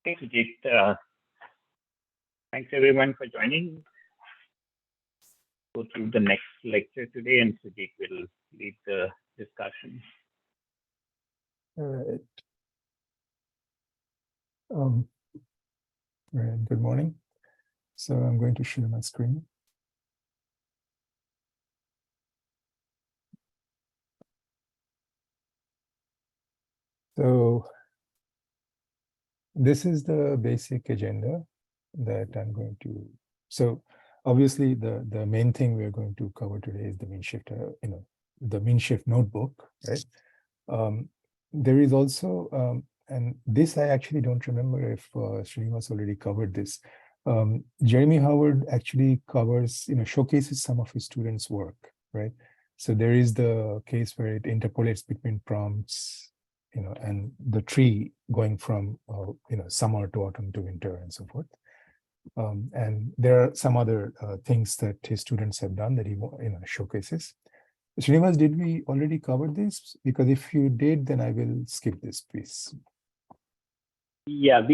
Thanks, Sujit. Thanks everyone for joining. Go through the next lecture today, and Sujit will lead the discussion. All right. Good morning. So I'm going to share my screen. So this is the basic agenda that I'm going to. So obviously the main thing we're going to cover today is the Meanshift, the Meanshift notebook, right? There is also, and this I actually don't remember if Srinivas already covered this. Jeremy Howard actually covers, showcases some of his students' work, right? So there is the case where it interpolates between prompts, and the tree going from, summer to autumn to winter and so forth. And there are some other things that his students have done that he, showcases. Srinivas, did we already cover this? Because if you did, then I will skip this, please. Yeah,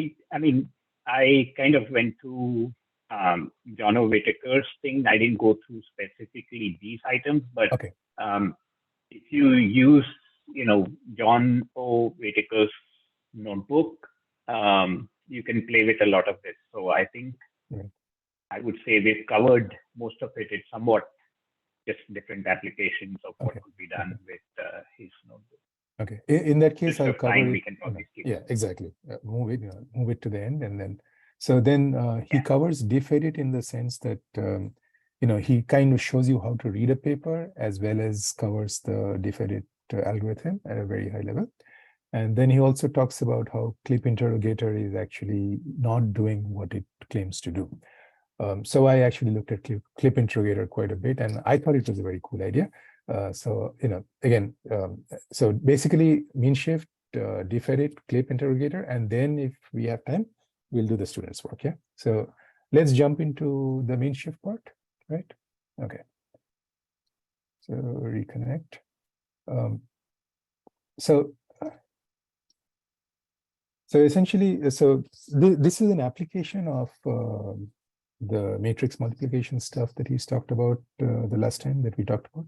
I kind of went through John O. Whitaker's thing. I didn't go through specifically these items, but okay. If you use, John O. Whitaker's notebook, you can play with a lot of this. So I think I would say we've covered most of it. It's somewhat just different applications of what could be done with his notebook. Okay. In that case, I'll cover it. We can probably skip. Yeah, exactly. Move it to the end, and then. So then he covers diff edit in the sense that he kind of shows you how to read a paper as well as covers the diff edit algorithm at a very high level. And then he also talks about how clip interrogator is actually not doing what it claims to do. So I actually looked at clip interrogator quite a bit, and I thought it was a very cool idea. So basically Meanshift, diff edit, clip interrogator, and then if we have time, we'll do the students' work. Yeah. So let's jump into the Meanshift part, right? Okay. So reconnect. So essentially, this is an application of the matrix multiplication stuff that he's talked about the last time that we talked about.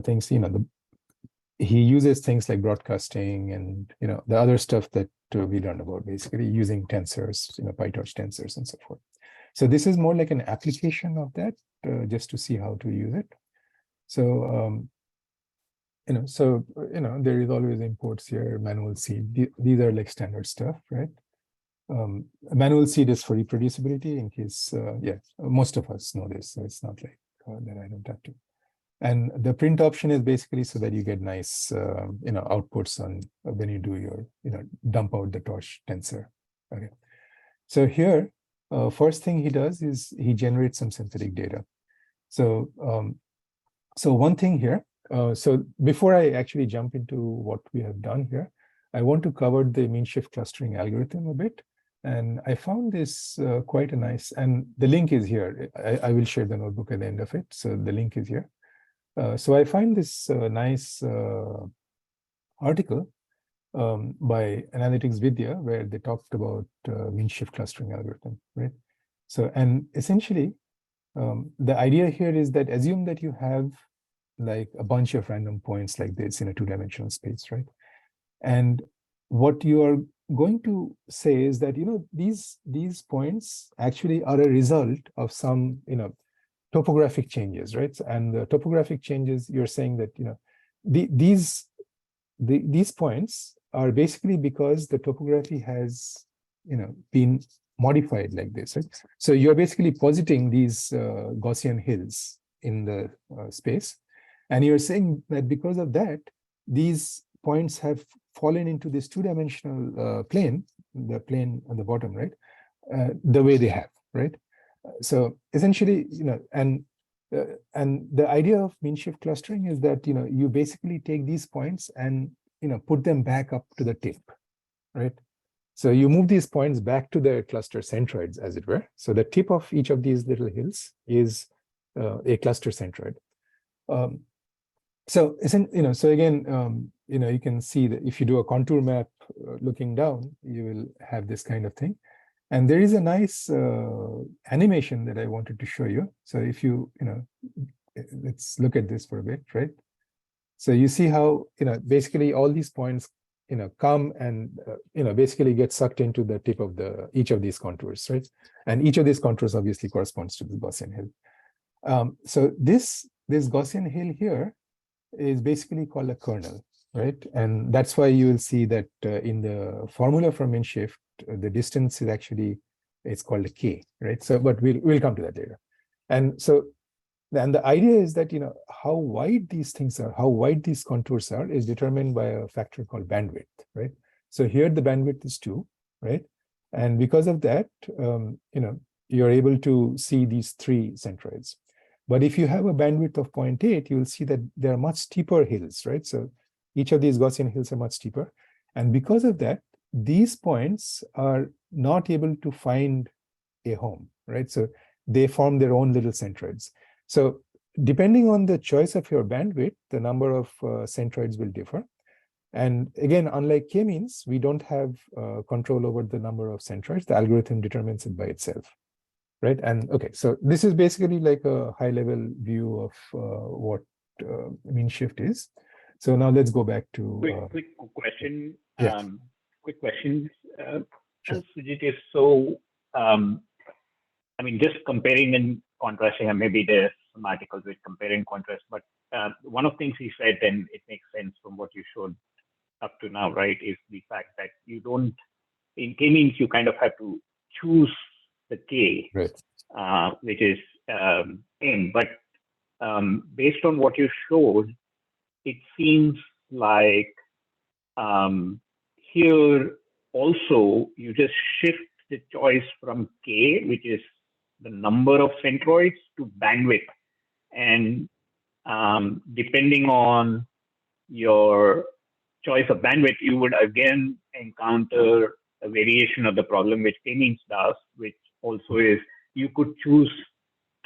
Things, he uses things like broadcasting and the other stuff that we learned about, basically using tensors, PyTorch tensors and so forth. So this is more like an application of that, just to see how to use it. So there is always imports here, manual seed. These are like standard stuff, right? Manual seed is for reproducibility in case, most of us know this, so it's not like that I don't have to. And the print option is basically so that you get nice, outputs on when you do your, dump out the torch tensor. Okay. So here, first thing he does is he generates some synthetic data. So, so one thing here, so before I actually jump into what we have done here, I want to cover the Meanshift clustering algorithm a bit. And I found this quite a nice, and the link is here. I will share the notebook at the end of it. So the link is here. So I find this nice article by Analytics Vidya, where they talked about Meanshift clustering algorithm, right? So, and essentially, the idea here is that assume that you have like a bunch of random points like this in a two-dimensional space, right? And what you are going to say is that, these points actually are a result of some, topographic changes, right? And the topographic changes, you're saying that, these points are basically because the topography has, been modified like this, right? So you're basically positing these Gaussian hills in the space. And you're saying that because of that, these points have fallen into this two-dimensional plane, the plane on the bottom, right? The way they have, right? So essentially, and the idea of Meanshift clustering is that, you basically take these points and, put them back up to the tip, right? So you move these points back to the cluster centroids, as it were. So the tip of each of these little hills is a cluster centroid. So again, you can see that if you do a contour map looking down, you will have this kind of thing. And there is a nice animation that I wanted to show you. So if you, let's look at this for a bit, right? So you see how, basically all these points, come and, basically get sucked into the tip of each of these contours, right? And each of these contours obviously corresponds to the Gaussian hill. So this Gaussian hill here is basically called a kernel, right? And that's why you will see that in the formula for min shift, the distance is actually, it's called a k, right? So, but we'll come to that later. And so, and the idea is that, how wide these things are, how wide these contours are, is determined by a factor called bandwidth, right? So here the bandwidth is 2, right? And because of that, you're able to see these 3 centroids. But if you have a bandwidth of 0.8, you will see that there are much steeper hills, right? So each of these Gaussian hills are much steeper. And because of that, these points are not able to find a home, right? So they form their own little centroids. So depending on the choice of your bandwidth, the number of centroids will differ. And again, unlike k-means, we don't have control over the number of centroids. The algorithm determines it by itself, right? And okay, so this is basically like a high-level view of what mean shift is. So now let's go back to quick question. Yeah. Quick question. Sure. Sujit, is so I mean, just comparing and contrasting, and maybe there's some articles with compare and contrast, but one of the things he said, and it makes sense from what you showed up to now, right, is the fact that you don't, in k-means, you kind of have to choose the k, right, which is n, but based on what you showed, it seems like here also you just shift the choice from k, which is the number of centroids, to bandwidth. And depending on your choice of bandwidth, you would again encounter a variation of the problem which k-means does, which also is you could choose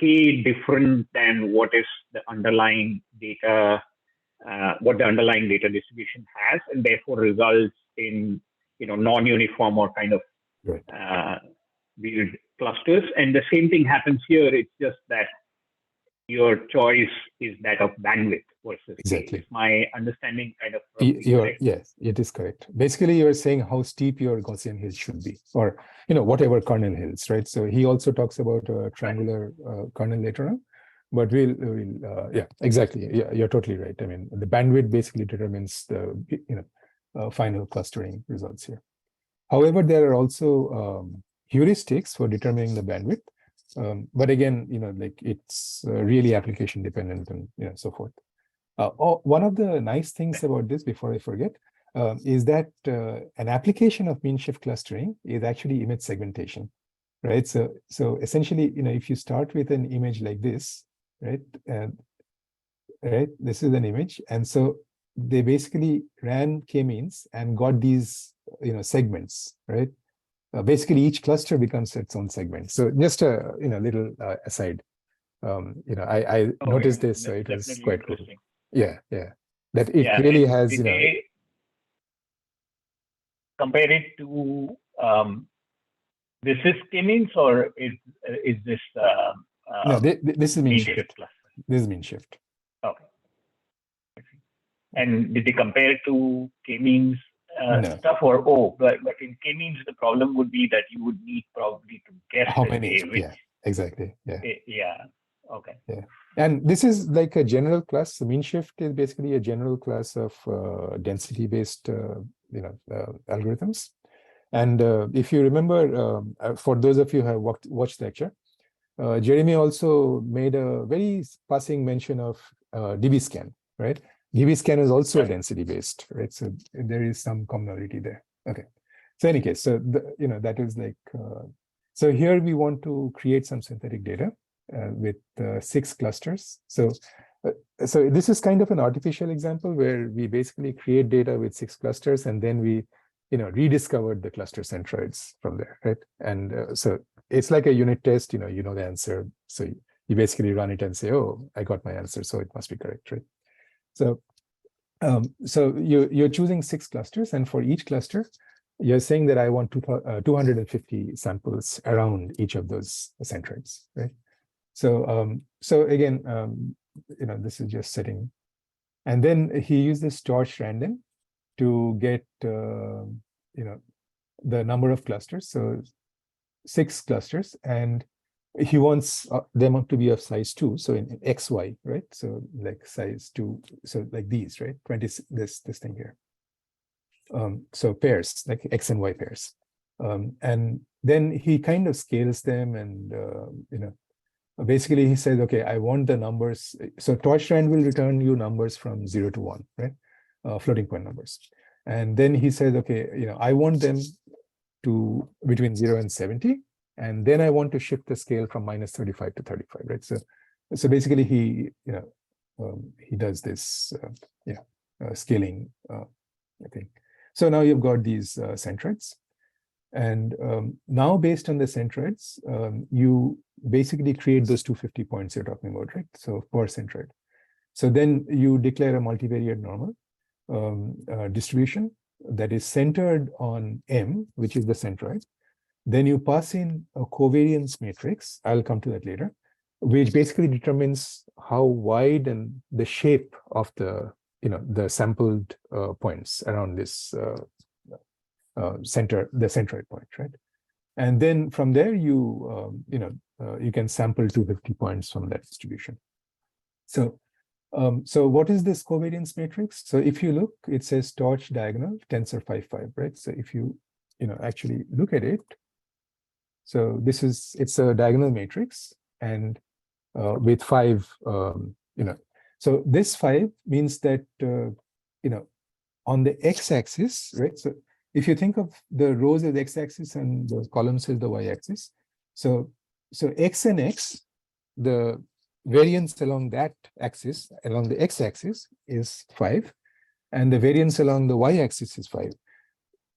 k different than what is the underlying data, what the underlying data distribution has, and therefore results in non-uniform or kind of weird clusters. And the same thing happens here. It's just that your choice is that of bandwidth versus exactly. K. My understanding kind of yes, it is correct. Basically, you are saying how steep your Gaussian hills should be, or whatever kernel hills, right? So he also talks about a triangular kernel later on, but we'll yeah, exactly. Yeah, you're totally right. I mean, the bandwidth basically determines the final clustering results here. However, there are also heuristics for determining the bandwidth. But again, like it's really application dependent and so forth. One of the nice things about this, before I forget, is that an application of mean shift clustering is actually image segmentation, right? So essentially, if you start with an image like this, right, right, this is an image, and so they basically ran k-means and got these segments, right? Basically, each cluster becomes its own segment. So just a little aside, I noticed this, so it was quite cool. Yeah, that it really has. Did they compare it to this is k-means, or is this? No, this is mean shift. This is mean shift. Okay. And did they compare it to k-means? No. Stuff, or but in k-means the problem would be that you would need probably to guess how many. Yeah, exactly. Yeah. Okay. Yeah, and this is like a general class. The mean shift is basically a general class of density-based algorithms. And if you remember, for those of you who have watched the lecture, Jeremy also made a very passing mention of dbScan, right? dbScan is also a density-based, right? So there is some commonality there. Okay. So in any case, so that is like, so here we want to create some synthetic data with 6 clusters. So this is kind of an artificial example where we basically create data with 6 clusters, and then we, rediscovered the cluster centroids from there, right? And so it's like a unit test. You know the answer, so you basically run it and say, oh, I got my answer, so it must be correct, right? So so you're choosing 6 clusters, and for each cluster, you're saying that I want 250 samples around each of those centroids, right? So, so again, this is just setting, and then he uses torch random to get, the number of clusters. So 6 clusters, and he wants them to be of size 2. So in XY, right? So like size 2. So like these, right? 20, this thing here. So pairs, like X and Y pairs. And then he kind of scales them, and basically he says, okay, I want the numbers. So torchRand will return you numbers from 0 to 1, right? Floating point numbers. And then he says, okay, I want them to between 0 and 70. And then I want to shift the scale from -35 to 35, right? So basically he does this scaling thing. So now you've got these centroids, and now based on the centroids, you basically create those 250 points you're talking about, right? So per centroid. So then you declare a multivariate normal distribution that is centered on M, which is the centroid. Then you pass in a covariance matrix. I'll come to that later, which basically determines how wide and the shape of the sampled points around this the centroid point, right? And then from there you you can sample 250 points from that distribution. So so what is this covariance matrix? So if you look, it says torch diagonal tensor 5, right? So if you actually look at it, so it's a diagonal matrix, and with 5 so this 5 means that on the x-axis, right? So if you think of the rows as x-axis and the columns as the y-axis, so x and x, the variance along that axis, along the x-axis, is 5, and the variance along the y-axis is 5,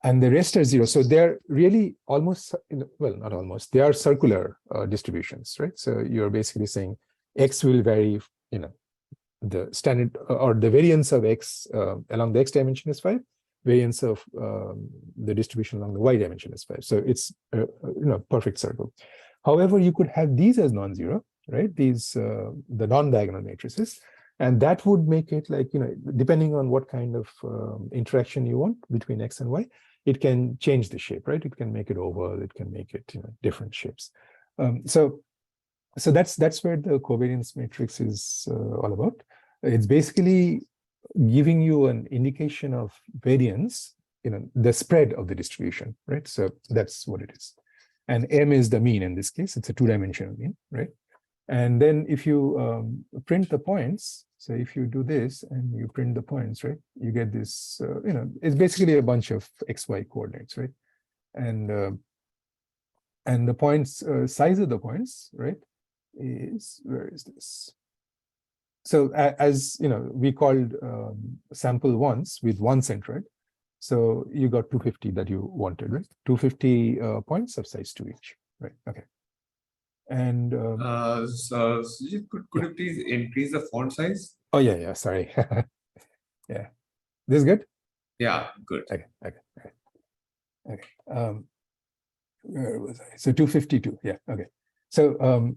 and the rest are 0. So they're really almost, well, not almost, they are circular distributions, right? So you're basically saying x will vary, the standard or the variance of x along the x dimension is 5, variance of the distribution along the y dimension is 5. So it's perfect circle. However, you could have these as non-zero, right? These the non-diagonal matrices, and that would make it like, depending on what kind of interaction you want between x and y, it can change the shape, right? It can make it oval, it can make it different shapes. So that's where the covariance matrix is all about. It's basically giving you an indication of variance, the spread of the distribution, right? So that's what it is. And M is the mean in this case. It's a 2-dimensional mean, right? And then if you print the points, so if you do this and you print the points, right, you get this, it's basically a bunch of XY coordinates, right? And the points, size of the points, right, is, where is this? So as we called sample once with 1 centroid. So you got 250 that you wanted, right? 250 points of size 2 each, right? Okay. And so could you please increase the font size? Oh yeah, sorry. Yeah, this is good. Yeah, good. Okay. Where was I? So 252. Yeah. Okay. So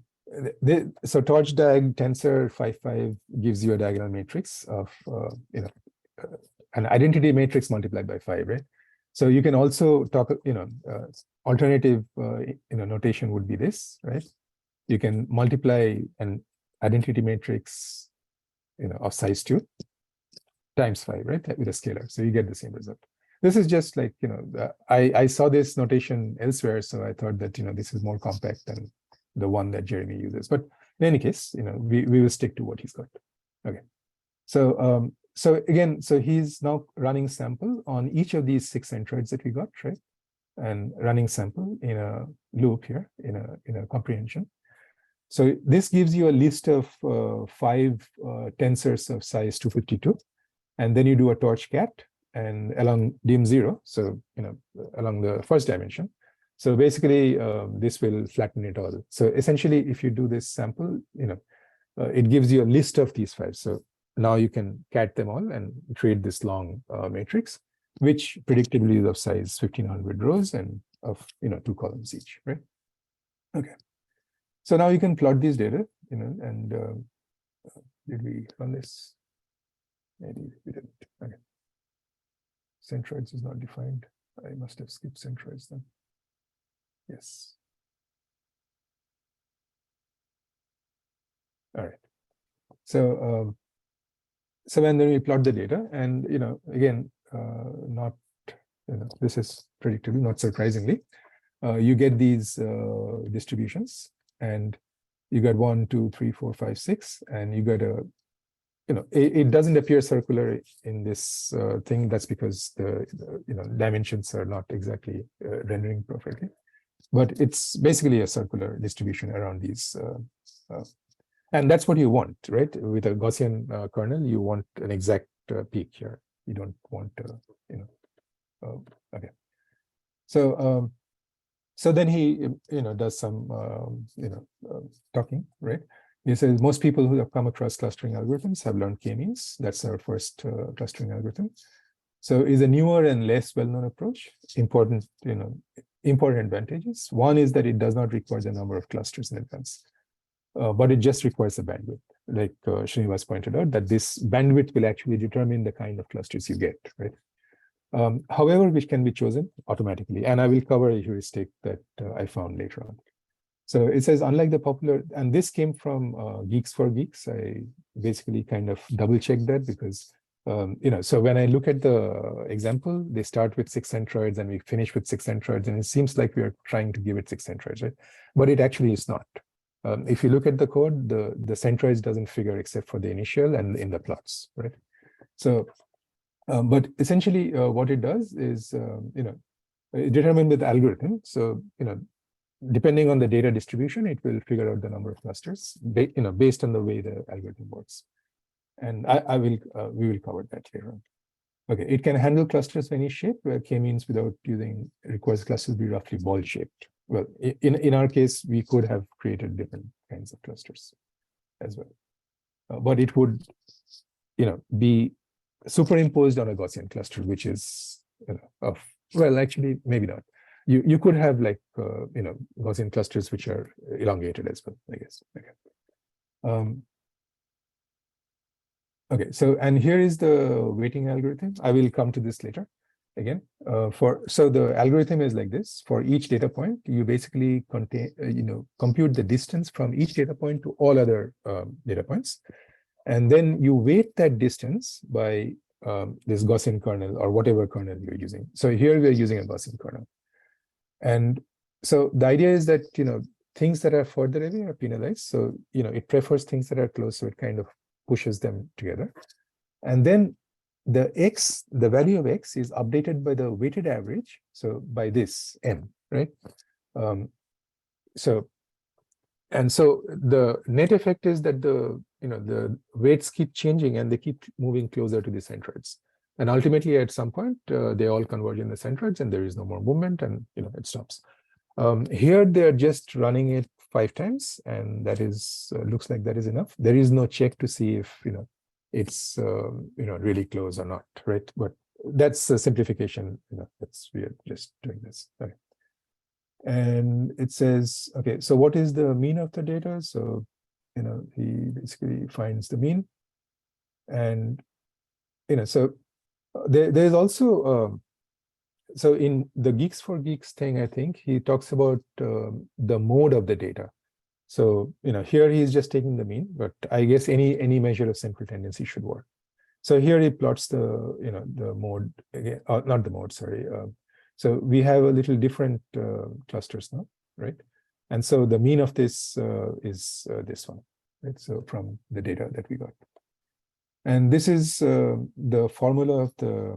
so torch diag tensor 5 gives you a diagonal matrix of an identity matrix multiplied by 5, right? So you can also talk, alternative notation would be this, right? You can multiply an identity matrix of size 2 times 5, right, with a scalar. So you get the same result. This is just like, I saw this notation elsewhere, so I thought that, this is more compact than the one that Jeremy uses. But in any case, we will stick to what he's got. Okay. So so again, so he's now running sample on each of these 6 centroids that we got, right? And running sample in a loop here, in a comprehension. So this gives you a list of 5 tensors of size 252, and then you do a torch cat and along dim 0, so along the first dimension. So basically, this will flatten it all. So essentially, if you do this sample, it gives you a list of these 5. So now you can cat them all and create this long matrix. which predictably is of size 1500 rows and of 2 columns each, right? Okay. So now you can plot these data, and did we run this? Maybe we didn't. Okay. Centroids is not defined. I must have skipped centroids then. Yes. All right. So and then we plot the data, and again, not this is predictably, not surprisingly, you get these distributions, and you got 1, 2, 3, 4, 5, 6, and you got a it doesn't appear circular in this thing. That's because the dimensions are not exactly rendering perfectly, but it's basically a circular distribution around these. And that's what you want, right? With a Gaussian kernel, you want an exact peak here. You don't want, okay. So, so then he, does some, talking, right? He says most people who have come across clustering algorithms have learned k-means. That's our first clustering algorithm. So is a newer and less well-known approach. Important advantages. One is that it does not require the number of clusters in advance. But it just requires a bandwidth. Like Srinivas pointed out, that this bandwidth will actually determine the kind of clusters you get, right? However, which can be chosen automatically. And I will cover a heuristic that I found later on. So it says, unlike the popular, and this came from Geeks for Geeks. I basically kind of double checked that because, so when I look at the example, they start with 6 centroids and we finish with 6 centroids, and it seems like we are trying to give it 6 centroids, right? But it actually is not. If you look at the code, the centroids doesn't figure except for the initial and in the plots, right? So, but essentially what it does is, determine with the algorithm. So, depending on the data distribution, it will figure out the number of clusters, based on the way the algorithm works. And we will cover that later on. Okay, it can handle clusters of any shape, where k-means without using requires clusters to be roughly ball-shaped. Well, in our case, we could have created different kinds of clusters as well, but it would, be superimposed on a Gaussian cluster, which is, well, actually, maybe not. You could have like, Gaussian clusters which are elongated as well, I guess. Okay. Okay. So, and here is the weighting algorithm. I will come to this later. Again, so the algorithm is like this. For each data point, you basically compute the distance from each data point to all other data points, and then you weight that distance by this Gaussian kernel or whatever kernel you're using. So here we are using a Gaussian kernel, and so the idea is that things that are further away are penalized. So it prefers things that are close, so it kind of pushes them together, and then the value of x is updated by the weighted average, so by this m, right? So the net effect is that the weights keep changing and they keep moving closer to the centroids, and ultimately at some point they all converge in the centroids and there is no more movement, and it stops. Here they're just running it 5 times, and that is looks like that is enough. There is no check to see if it's really close or not, right? But that's a simplification. That's, we are just doing this. Okay. And it says, okay, so what is the mean of the data? So he basically finds the mean, and so there's also so in the Geeks for Geeks thing, I think he talks about the mode of the data. So, here he is just taking the mean, but I guess any measure of central tendency should work. So here he plots the, the mode again, not the mode, sorry. So we have a little different clusters now, right? And so the mean of this is this one, right? So from the data that we got. And this is the formula of the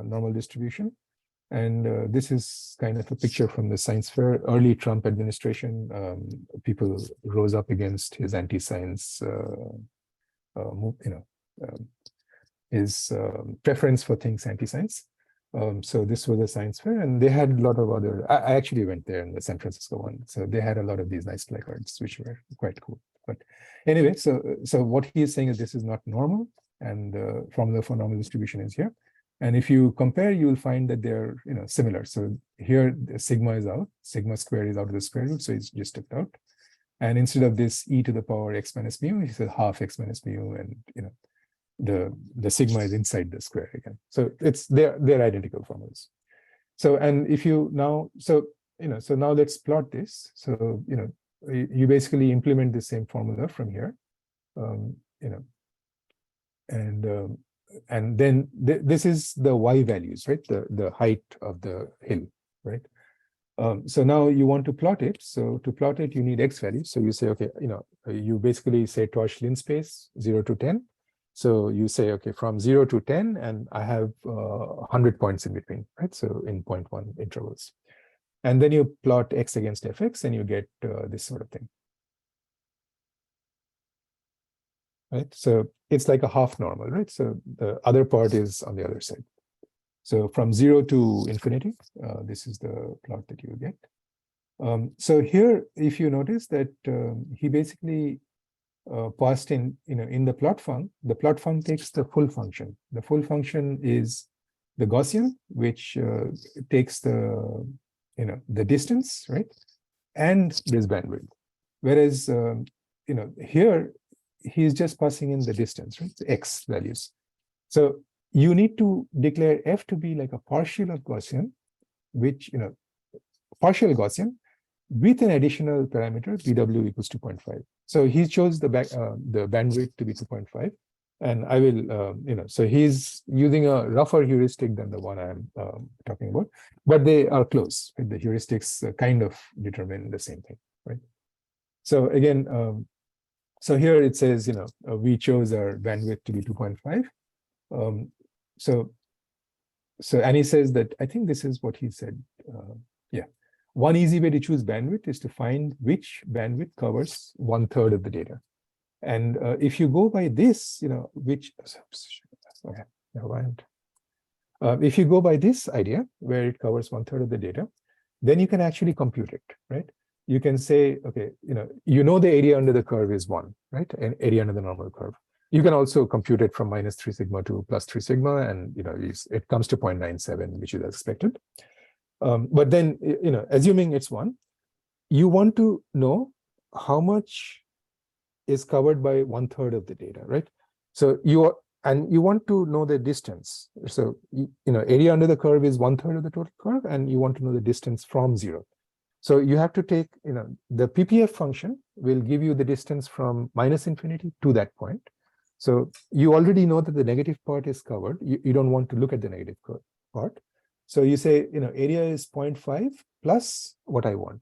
normal distribution. And this is kind of a picture from the science fair. Early Trump administration, people rose up against his anti-science, his preference for things anti-science. So this was a science fair, and they had a lot of other. I actually went there in the San Francisco one, so they had a lot of these nice placards, which were quite cool. But anyway, so what he is saying is this is not normal, and the formula for normal distribution is here. And if you compare, you will find that they're similar. So here the sigma is out, sigma square is out of the square root, so it's just took out. And instead of this e to the power x minus mu, it's a half x minus mu, and the sigma is inside the square again. So they're identical formulas. So and if you now so now let's plot this. So you basically implement the same formula from here, and then this is the y values, right? The height of the hill, right? So now you want to plot it. So to plot it, you need x values. So you say, okay, you basically say Schlieren space 0 to 10. So you say, okay, from 0 to 10, and I have 100 points in between, right? So in 0.1 intervals. And then you plot x against fx, and you get this sort of thing. Right? So it's like a half normal, right? So the other part is on the other side. So from 0 to infinity, this is the plot that you get. So here, if you notice that he basically passed in, in the plot func takes the full function. The full function is the Gaussian, which takes the, the distance, right? And this bandwidth. Whereas, here, he's just passing in the distance, right? The x values. So you need to declare f to be like a partial of Gaussian, which, partial Gaussian with an additional parameter, bw equals 2.5. So he chose the bandwidth to be 2.5. And I will, so he's using a rougher heuristic than the one I'm talking about, but they are close. Right? The heuristics kind of determine the same thing, right? So again, so here it says, we chose our bandwidth to be 2.5. So and he says that, I think this is what he said. Yeah. One easy way to choose bandwidth is to find which bandwidth covers 1/3 of the data. And if you go by this, which, okay, never mind. If you go by this idea, where it covers 1/3 of the data, then you can actually compute it, right? You can say, okay, the area under the curve is 1, right? And area under the normal curve. You can also compute it from -3 sigma to +3 sigma, and it comes to 0.97, which is expected. But then, assuming it's 1, you want to know how much is covered by 1/3 of the data, right? So you want to know the distance. So area under the curve is 1/3 of the total curve, and you want to know the distance from 0. So you have to take, the PPF function will give you the distance from -infinity to that point. So you already know that the negative part is covered. You don't want to look at the negative part. So you say, area is 0.5 plus what I want,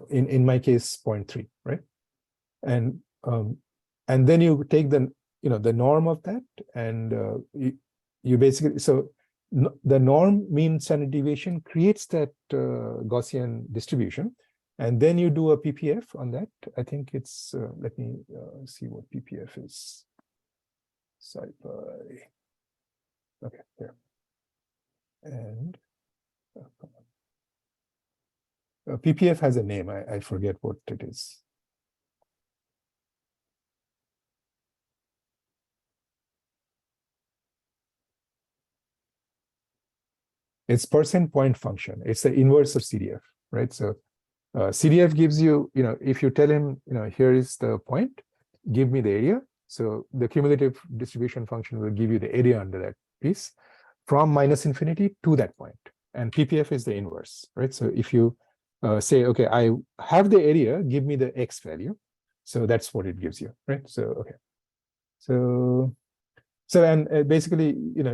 in my case, 0.3, right? And then you take the norm of that, and you basically, so the norm mean standard deviation creates that Gaussian distribution, and then you do a PPF on that. I think it's, let me see what PPF is. SciPy. Okay, here. And PPF has a name. I forget what it is. It's percent point function. It's the inverse of CDF, right? So CDF gives you, if you tell him, here is the point, give me the area. So the cumulative distribution function will give you the area under that piece from -infinity to that point. And PPF is the inverse, right? So if you say, okay, I have the area, give me the X value. So that's what it gives you, right? So, okay. So and basically,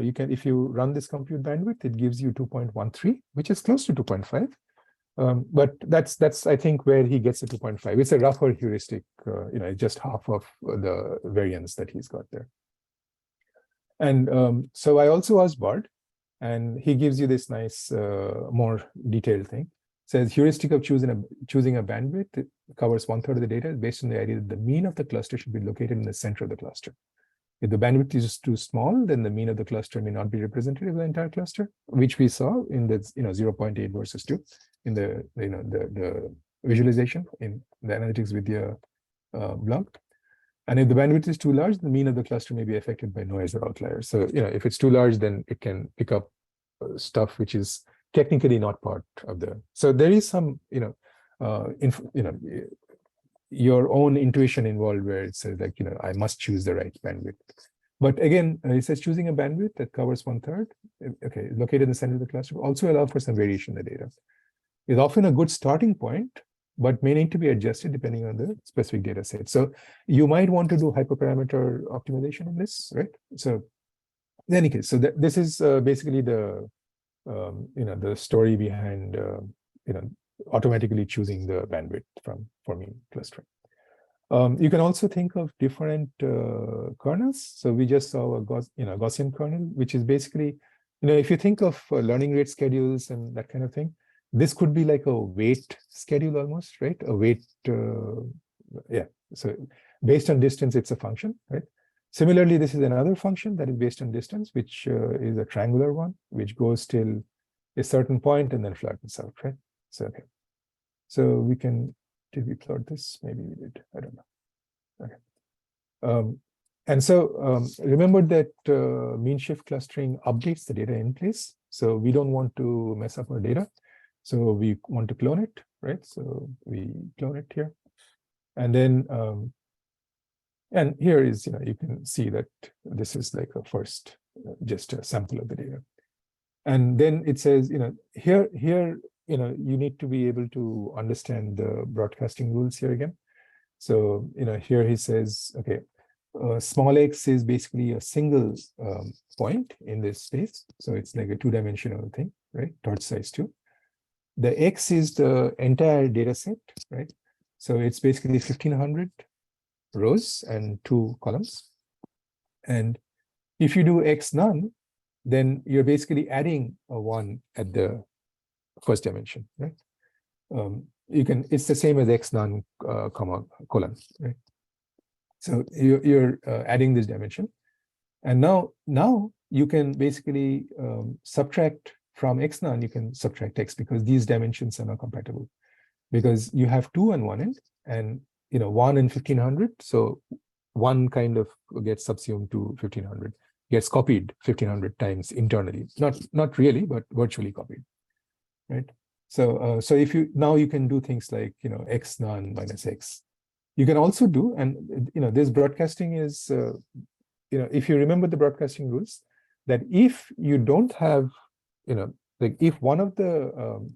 you can, if you run this compute bandwidth, it gives you 2.13, which is close to 2.5. But that's I think where he gets the 2.5. It's a rougher heuristic, just half of the variance that he's got there. And so I also asked Bard, and he gives you this nice, more detailed thing. It says heuristic of choosing a bandwidth, it covers 1/3 of the data based on the idea that the mean of the cluster should be located in the center of the cluster. If the bandwidth is too small, then the mean of the cluster may not be representative of the entire cluster, which we saw in the 0.8 versus 2 in the visualization in the analytics Vidya blog. And if the bandwidth is too large, the mean of the cluster may be affected by noise or outliers. So, if it's too large, then it can pick up stuff which is technically not part of the. So there is some, your own intuition involved where it says like, I must choose the right bandwidth. But again, it says choosing a bandwidth that covers 1/3, okay, located in the center of the cluster, also allow for some variation in the data. It's often a good starting point, but may need to be adjusted depending on the specific data set. So you might want to do hyperparameter optimization in this, right? So in any case, so this is basically the the story behind automatically choosing the bandwidth for mean clustering. You can also think of different kernels. So we just saw a Gaussian kernel, which is basically, if you think of learning rate schedules and that kind of thing, this could be like a weight schedule almost, right? A weight, yeah. So based on distance, it's a function, right? Similarly, this is another function that is based on distance, which is a triangular one, which goes till a certain point and then flattens out, right? So, okay. So we can, did we plot this? Maybe we did, I don't know. Okay. And so remember that mean shift clustering updates the data in place. So we don't want to mess up our data. So we want to clone it, right? So we clone it here. And then, and here is, you can see that this is like a first, just a sample of the data. And then it says, here, you need to be able to understand the broadcasting rules here again. So, here he says, okay, small x is basically a single point in this space. So it's like a 2-dimensional thing, right? Dot size 2. The x is the entire data set, right? So it's basically 1500 rows and 2 columns. And if you do x none, then you're basically adding a 1 at the first dimension, right? It's the same as x none comma colon, right? So you're adding this dimension, and now you can basically subtract from x none. You can subtract x because these dimensions are not compatible, because you have 2 on one end and 1 and 1500. So 1 kind of gets subsumed to 1500, gets copied 1500 times internally, not really, but virtually copied, right? So if you can do things like x none minus x. You can also do, and this broadcasting is if you remember the broadcasting rules, that if you don't have like if one of the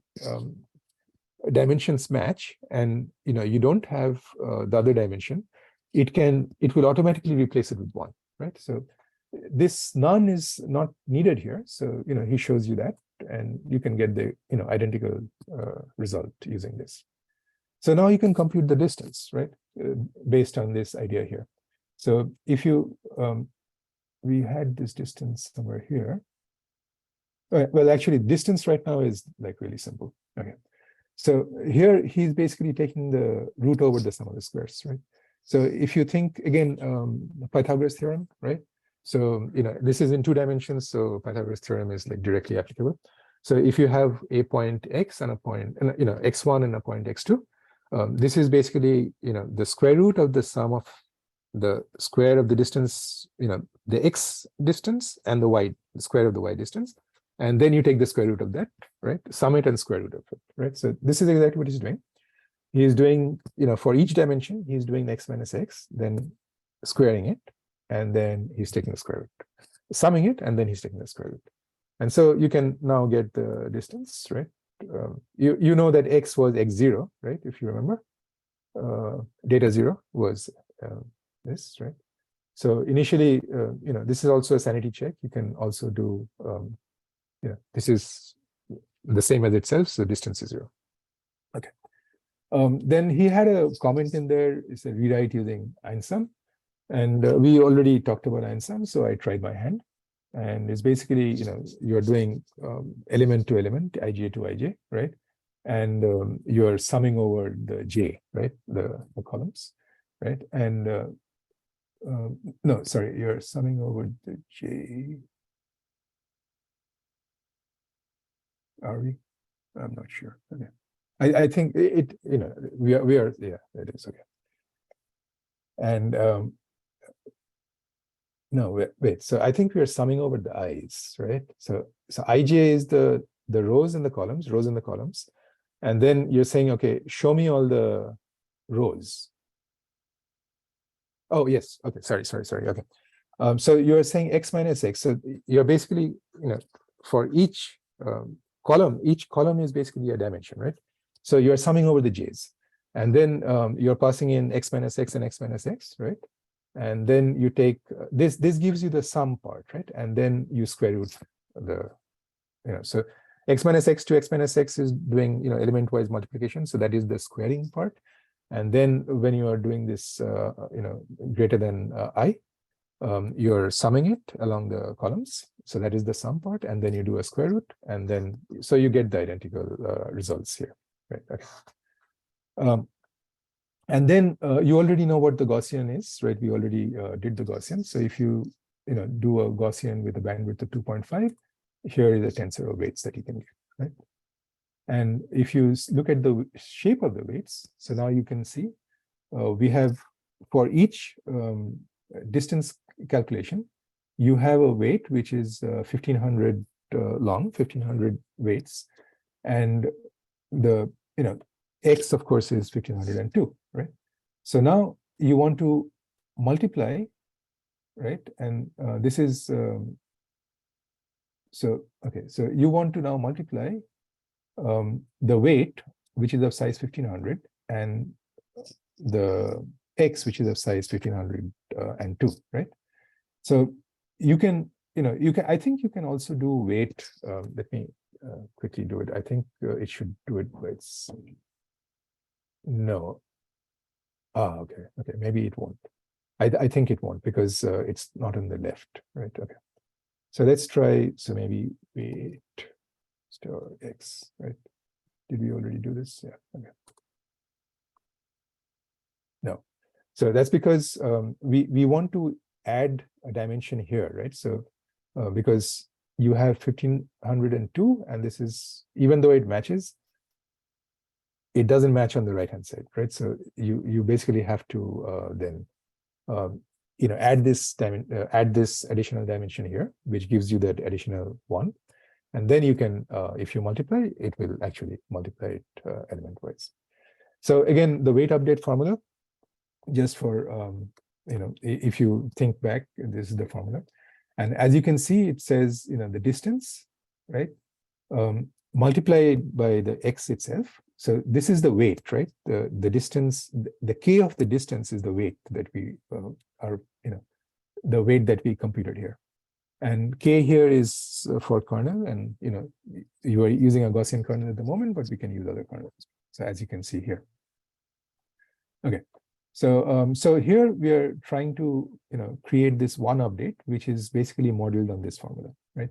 dimensions match and you don't have the other dimension, it will automatically replace it with 1, right? So this none is not needed here. So he shows you that, and you can get the identical result using this. So now you can compute the distance, right, based on this idea here. So if you we had this distance somewhere here. Well, actually, distance right now is like really simple. Okay, so here he's basically taking the root over the sum of the squares, right? So if you think again, Pythagoras theorem, right? So this is in 2 dimensions, so Pythagoras theorem is like directly applicable. So if you have a point x and a point, x1 and a point x2, this is basically the square root of the sum of the square of the distance, the x distance and the square of the y distance, and then you take the square root of that, right? Sum it and square root of it, right? So this is exactly what he's doing. He is doing, for each dimension, he's doing x minus x, then squaring it, and then he's taking the square root, summing it, and then he's taking the square root. And so you can now get the distance, right? You know that x was x0, right? If you remember, data 0 was this, right? So initially, this is also a sanity check. You can also do, this is the same as itself, so distance is 0. Okay. Then he had a comment in there. It's a rewrite using einsum, and we already talked about einsum, so I tried my hand. And it's basically, you're doing element to element, ij to ij, right? And you're summing over the j, right? The columns, right? And no, sorry, you're summing over the j. Are we? I'm not sure. Okay. I think we are, yeah, it is okay. And No, wait. So I think we are summing over the i's, right? So ij is the rows and the columns, and then you're saying, okay, show me all the rows. Oh yes, okay. Sorry. Okay. So you're saying x minus x. So you're basically, for each column is basically a dimension, right? So you're summing over the j's, and then you're passing in x minus x and x minus x, right? And then you take this gives you the sum part, right? And then you square root the, so x minus x to x minus x is doing, element wise multiplication. So that is the squaring part. And then when you are doing this, greater than I, you're summing it along the columns. So that is the sum part. And then you do a square root. And then, so you get the identical results here, right? Okay. And then you already know what the Gaussian is, right? We already did the Gaussian. So if you, do a Gaussian with a bandwidth of 2.5, here is a tensor of weights that you can get, right? And if you look at the shape of the weights, so now you can see we have, for each distance calculation, you have a weight which is 1500 long, 1500 weights, and the x of course is 1502, right? So now you want to multiply, right? And this is so you want to now multiply the weight, which is of size 1500, and the x, which is of size 1502, right? So you can, I think you can also do weight. Let me quickly do it. I think it should do it by its. No. Okay. Maybe it won't. I think it won't, because it's not on the left, right? Okay. So let's try. So maybe weight star x, right? Did we already do this? Yeah. Okay. No. So that's because we want to add a dimension here, right? So because you have 1502, and this is, even though it matches, it doesn't match on the right hand side, right? So you basically have to then add this additional dimension here, which gives you that additional 1, and then you can, if you multiply, it will actually multiply it element wise. So again, the weight update formula, just for if you think back, this is the formula, and as you can see, it says the distance, right, multiplied by the x itself. So this is the weight, right? The distance, the k of the distance is the weight that we are, the weight that we computed here. And k here is for kernel, and you are using a Gaussian kernel at the moment, but we can use other kernels. So as you can see here. Okay. So so here we are trying to create this one update, which is basically modeled on this formula, right?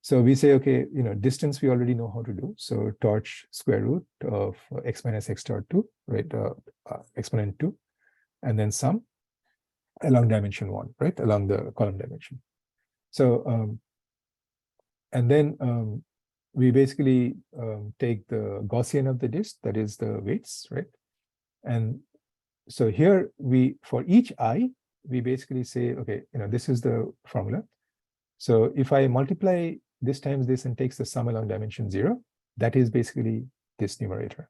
So we say, okay, distance we already know how to do. So torch square root of x minus x star 2, right? Exponent 2, and then sum along dimension 1, right? Along the column dimension. So and then we basically take the Gaussian of the disk, that is the weights, right? And so here for each I, we basically say, okay, this is the formula. So if I multiply this times this and takes the sum along dimension 0, that is basically this numerator.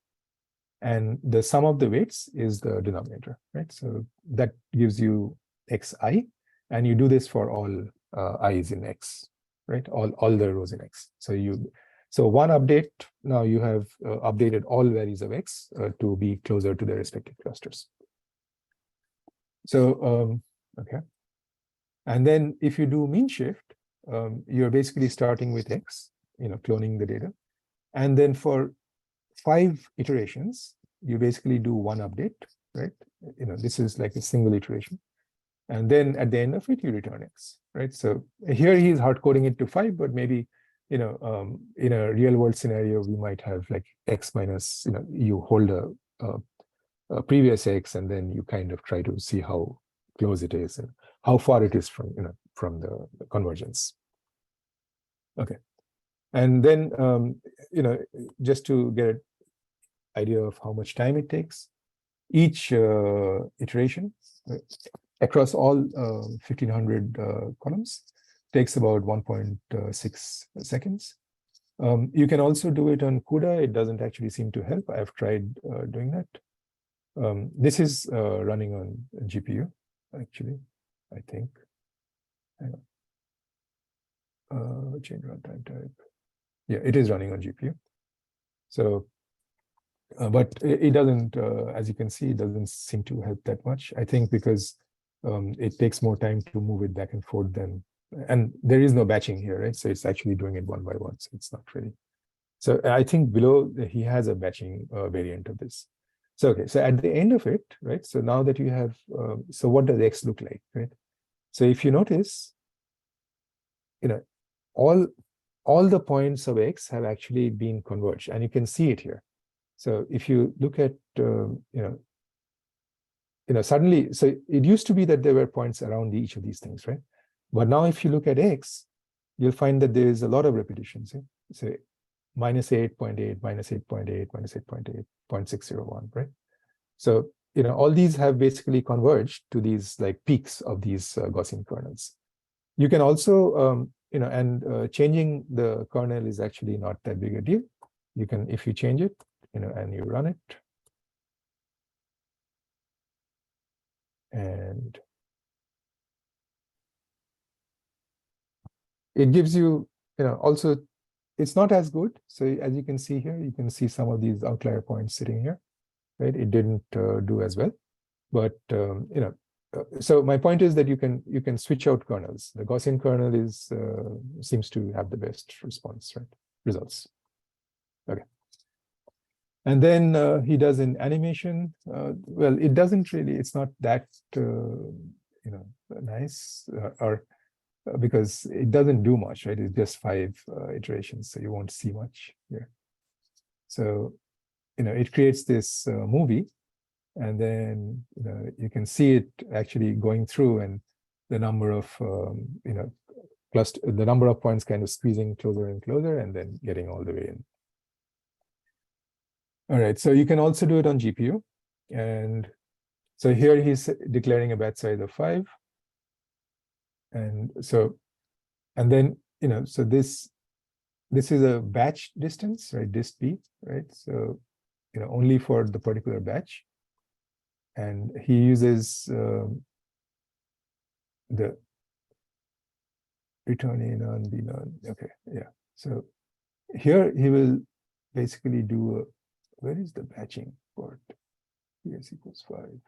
And the sum of the weights is the denominator, right? So that gives you xi, and you do this for all i's in x, right? All the rows in x. So one update, now you have updated all values of x to be closer to their respective clusters. So, okay. And then if you do mean shift, you're basically starting with x, cloning the data. And then for 5 iterations, you basically do one update, right? This is like a single iteration. And then at the end of it, you return x, right? So here he is hard coding it to 5, but maybe, in a real world scenario, we might have like x minus, you hold a previous x, and then you kind of try to see how close it is and how far it is from the convergence. Okay, and then just to get an idea of how much time it takes, each iteration, across all 1500 columns. Takes about 1.6 seconds. You can also do it on CUDA. It doesn't actually seem to help. I've tried doing that. This is running on GPU, actually, I think. Hang on. Change runtime type. Yeah, it is running on GPU. So, but it doesn't, as you can see, it doesn't seem to help that much. I think because it takes more time to move it back and forth than, and there is no batching here, right? So it's actually doing it one by one. So it's not really. So I think below he has a batching variant of this. So, okay, so at the end of it, right? So now that you have, so what does X look like, right? So if you notice, all the points of X have actually been converged, and you can see it here. So if you look at, suddenly, so it used to be that there were points around each of these things, right? But now if you look at X, you'll find that there is a lot of repetitions. So -8.8, -8.8, -8.8, 0.601, right? So, all these have basically converged to these like peaks of these Gaussian kernels. You can also, changing the kernel is actually not that big a deal. You can, if you change it, and you run it, and it gives you, also, it's not as good. So as you can see here, you can see some of these outlier points sitting here, right? It didn't do as well, but so my point is that you can switch out kernels. The Gaussian kernel is seems to have the best response, right? Results. Okay. And then he does an animation. Well, it doesn't really. It's not that nice, or because it doesn't do much, right? It's just 5 iterations, so you won't see much here. So it creates this movie. And then you can see it actually going through, and the number of the number of points kind of squeezing closer and closer, and then getting all the way in. All right, so you can also do it on GPU, and so here he's declaring a batch size of 5, and so, and then so this is a batch distance, right? Dist B, right? So only for the particular batch. And he uses the return A none, B none. Okay, yeah. So here he will basically do where is the batching part? PS equals 5.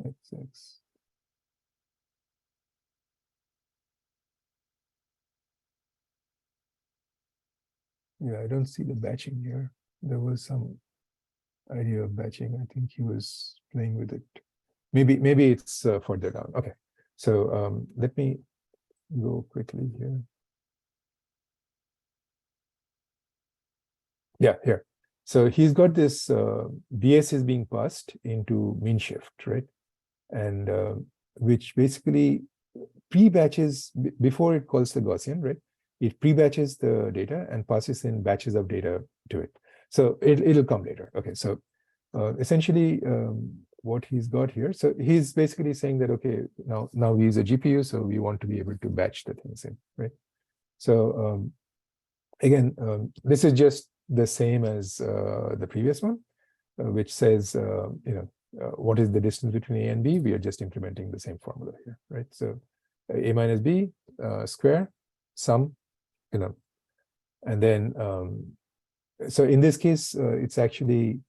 X. Yeah, I don't see the batching here. There was some idea of batching. I think he was playing with it. Maybe it's further down. Okay, so let me go quickly here. Yeah, here. So he's got this BS is being passed into min shift, right? And which basically pre-batches before it calls the Gaussian, right? It pre-batches the data and passes in batches of data to it. So it'll come later. Okay, so essentially what he's got here. So he's basically saying that, okay, now we use a GPU, so we want to be able to batch the things in, right? So again, this is just the same as the previous one, which says, what is the distance between A and B? We are just implementing the same formula here, right? So A minus B square, sum, and then, so in this case, it's actually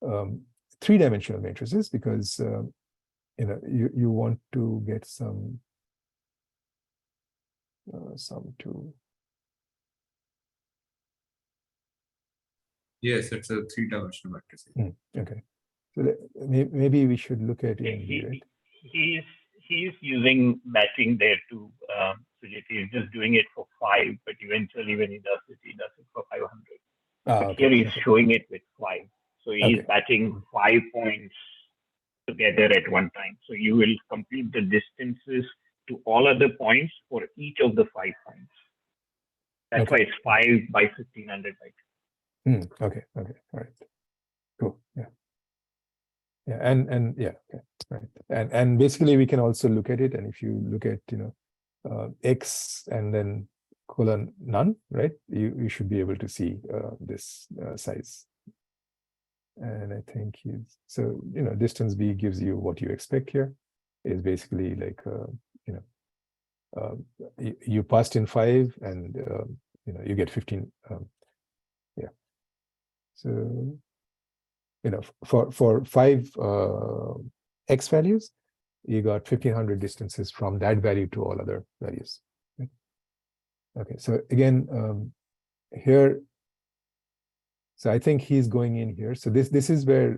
3-dimensional matrices because, you want to get some to. Yes, it's a 3-dimensional matrix. Okay, so maybe we should look at it, right? He's using batching there too. So he's just doing it for 5, but eventually when he does it for 500. But okay, here he's showing it with 5. So he's batching 5 points together at one time. So you will complete the distances to all other points for each of the 5 points. That's why it's 5 by 1500 bytes. Okay, all right. Cool. Yeah. Yeah. And yeah. Okay. Right. And basically we can also look at it. And if you look at, X and then colon none, right? You should be able to see this size. And I think so, distance B gives you what you expect here. Is basically like, you passed in 5 and, you get 15. Yeah. So, for 5 X values, you got 1500 distances from that value to all other values. Right? Okay. So again, here, so I think he's going in here. So this is where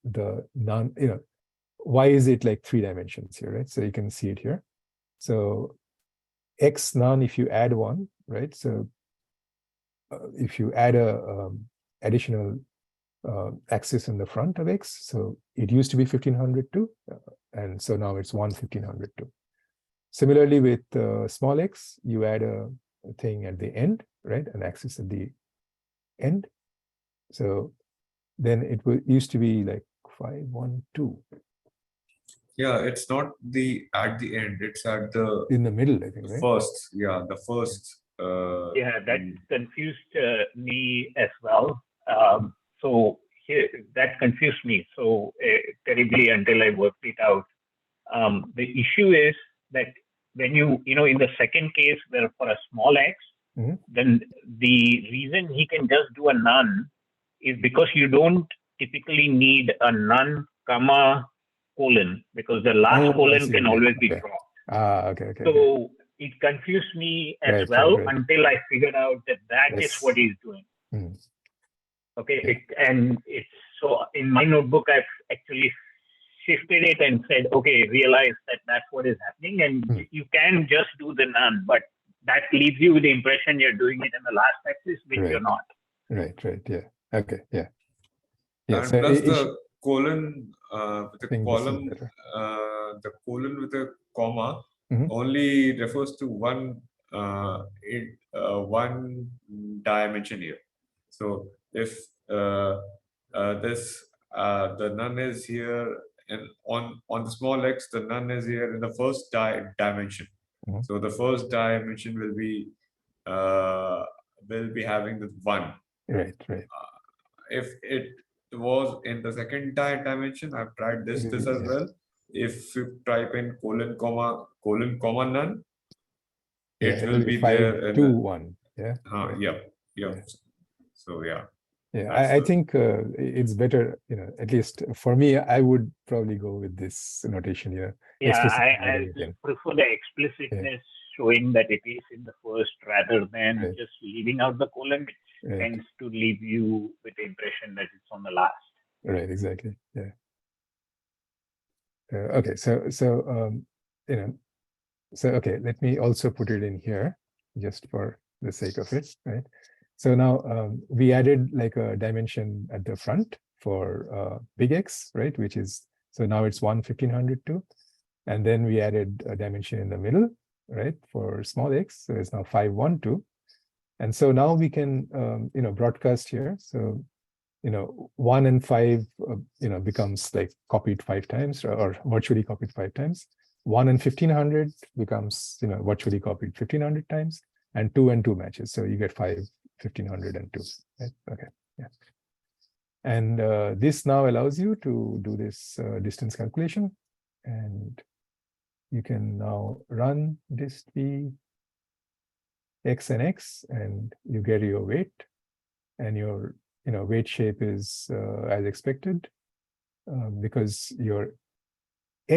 the non, why is it like 3 dimensions here, right? So you can see it here. So X none, if you add 1, right? So if you add a additional axis in the front of X, so it used to be 1502, and so now it's 1502. Similarly with small x, you add a thing at the end, right? An axis at the end. So then it used to be like 512. Yeah, it's not at the end, it's at the In the middle, I think, right? first. Yeah, the first. Yeah, that confused me as well. So here, that confused me so terribly until I worked it out. The issue is that when you in the second case where for a small x, then the reason he can just do a none is because you don't typically need a none comma colon, because the last colon can always be dropped. Okay. So it confused me as well until I figured out that is what he's doing. Okay, and it's so in my notebook I've actually shifted it and said, okay, realize that that's what is happening, and you can just do the none, but that leaves you with the impression you're doing it in the last axis, which you're not. Right. Yeah. Okay. Yeah. And so plus the colon with a column, the colon with a comma only refers to one dimension here. So if the none is here, and on the small x, the none is here in the first dimension. So the first dimension will be having the 1. Right. If it was in the second dimension, I've tried this as well. If you type in colon comma none, it will be 5, there. 2, 1. Yeah. Yeah. So yeah. I think it's better, at least for me, I would probably go with this notation here. Yeah, I prefer the explicitness showing that it is in the first rather than just leaving out the colon, which tends to leave you with the impression that it's on the last. Right, exactly. Yeah. Okay, so okay, let me also put it in here just for the sake of it, right? So now we added like a dimension at the front for big X, right? Which is, so now it's 1502. And then we added a dimension in the middle, right? For small x, so it's now 512. And so now we can, broadcast here. So, 1 and 5, becomes like copied 5 times or virtually copied 5 times. 1 and 1500 becomes, virtually copied 1500 times, and 2 and 2 matches. So you get 5, 1500 and 2, right? Okay, yeah. And this now allows you to do this distance calculation, and you can now run dist b x and x, and you get your weight, and your weight shape is as expected, because your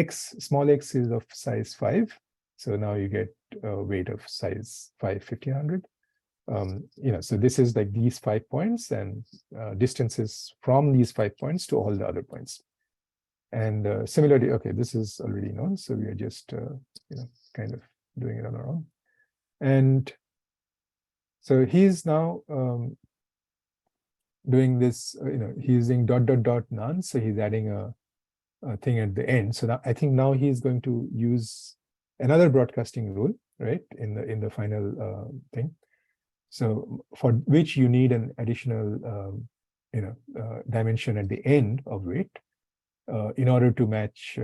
small x is of size 5. So now you get a weight of size 5, 1500. So this is like these 5 points and distances from these 5 points to all the other points. And similarly, okay, this is already known, so we are just kind of doing it on our own. And so he's now doing this, he's using ... none, so he's adding a thing at the end. So now I think now he's going to use another broadcasting rule, right, in the final thing. So for which you need an additional dimension at the end of weight in order to match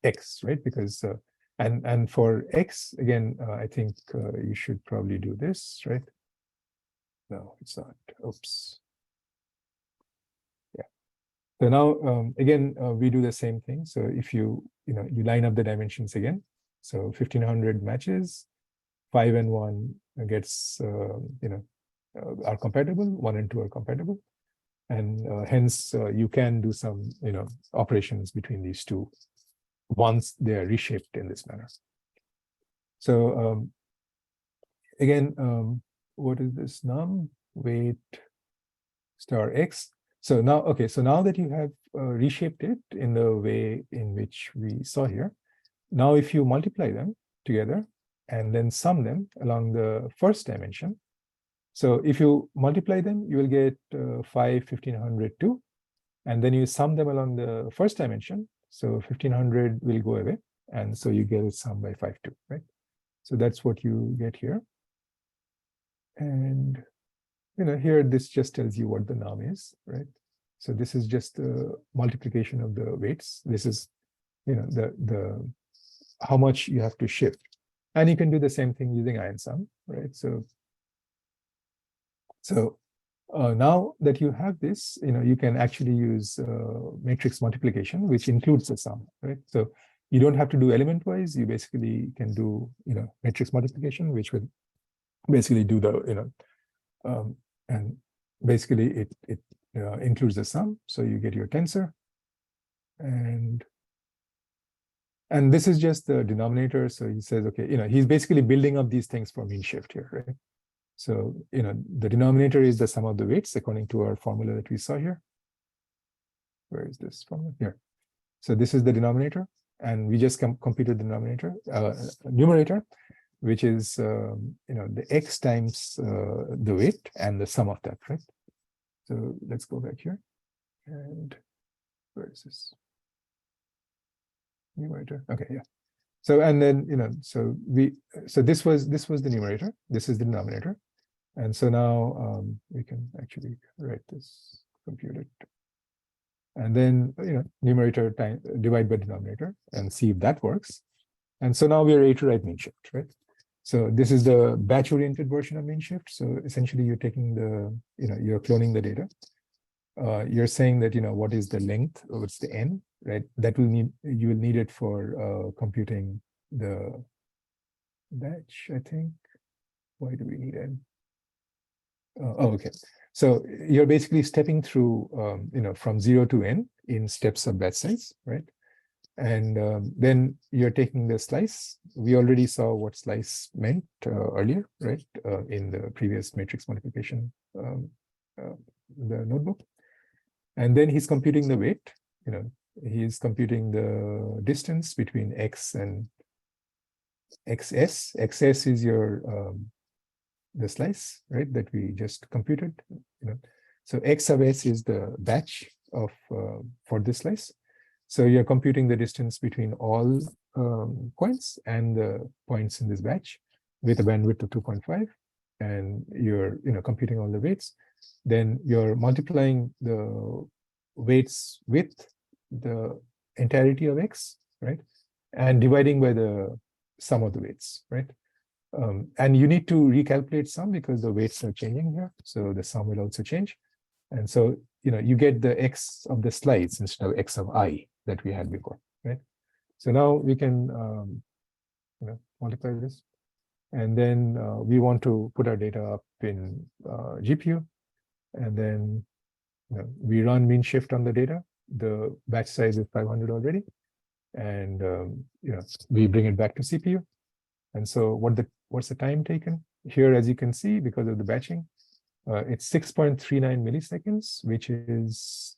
X, right? Because and for X, again, I think you should probably do this, right? No, it's not. Oops. Yeah. So now, again, we do the same thing. So if you line up the dimensions again, so 1500 matches, 5 and 1 gets, are compatible, 1 and 2 are compatible. And hence you can do some, operations between these two once they are reshaped in this manner. So again, what is this num weight star X? So now, okay, so now that you have reshaped it in the way in which we saw here, now if you multiply them together and then sum them along the first dimension, so if you multiply them, you will get 5, 1500, 2, and then you sum them along the first dimension. So 1500 will go away, and so you get a sum by 5, 2, right? So that's what you get here. And here this just tells you what the norm is, right? So this is just the multiplication of the weights. This is, the how much you have to shift, and you can do the same thing using ion sum, right? So now that you have this, you can actually use matrix multiplication, which includes the sum, right? So you don't have to do element wise. You basically can do, matrix multiplication, which will basically do the, and basically it includes the sum. So you get your tensor, and this is just the denominator. So he says, okay, he's basically building up these things for mean shift here, right? So, the denominator is the sum of the weights according to our formula that we saw here. Where is this formula? Here. So this is the denominator, and we just computed the numerator, which is, the X times the weight and the sum of that, right? So let's go back here. And where is this? Numerator. Okay, yeah. So, and then, so this was the numerator, this is the denominator. And so now we can actually write this, compute it. And then, numerator divide by denominator and see if that works. And so now we are ready to write mean shift, right? So this is the batch oriented version of mean shift. So essentially you're taking the, you're cloning the data. You're saying that, what is the length, or what's the n, right? That you will need it for computing the batch, I think. Why do we need n? Okay. So you're basically stepping through, from 0 to n in steps of batch size, right? And then you're taking the slice. We already saw what slice meant earlier, right? In the previous matrix multiplication, the notebook. And then he's computing the weight, he's computing the distance between x and xs. Xs is your the slice, right, that we just computed. So x of s is the batch of for this slice. So you're computing the distance between all points and the points in this batch with a bandwidth of 2.5, and you're computing all the weights. Then you're multiplying the weights with the entirety of x, right, and dividing by the sum of the weights, right? And you need to recalculate sum because the weights are changing here, so the sum will also change. And so you get the x of the slice instead of x of I that we had before, right? So now we can multiply this, and then we want to put our data up in GPU, and then we run mean shift on the data. The batch size is 500 already, and we bring it back to CPU. And so what's the time taken here? As you can see, because of the batching, it's 6.39 milliseconds, which is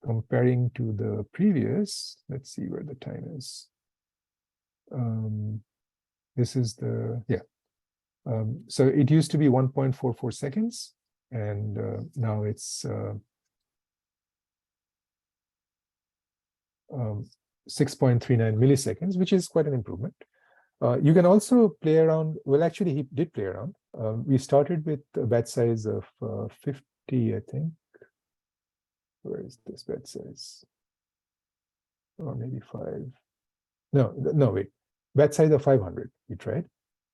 comparing to the previous. Let's see where the time is. This is the, so it used to be 1.44 seconds, and now it's 6.39 milliseconds, which is quite an improvement. You can also play around. Well, actually, he did play around. We started with a batch size of 50, I think. Where is this batch size? Or maybe 5. No, wait. Batch size of 500, we tried.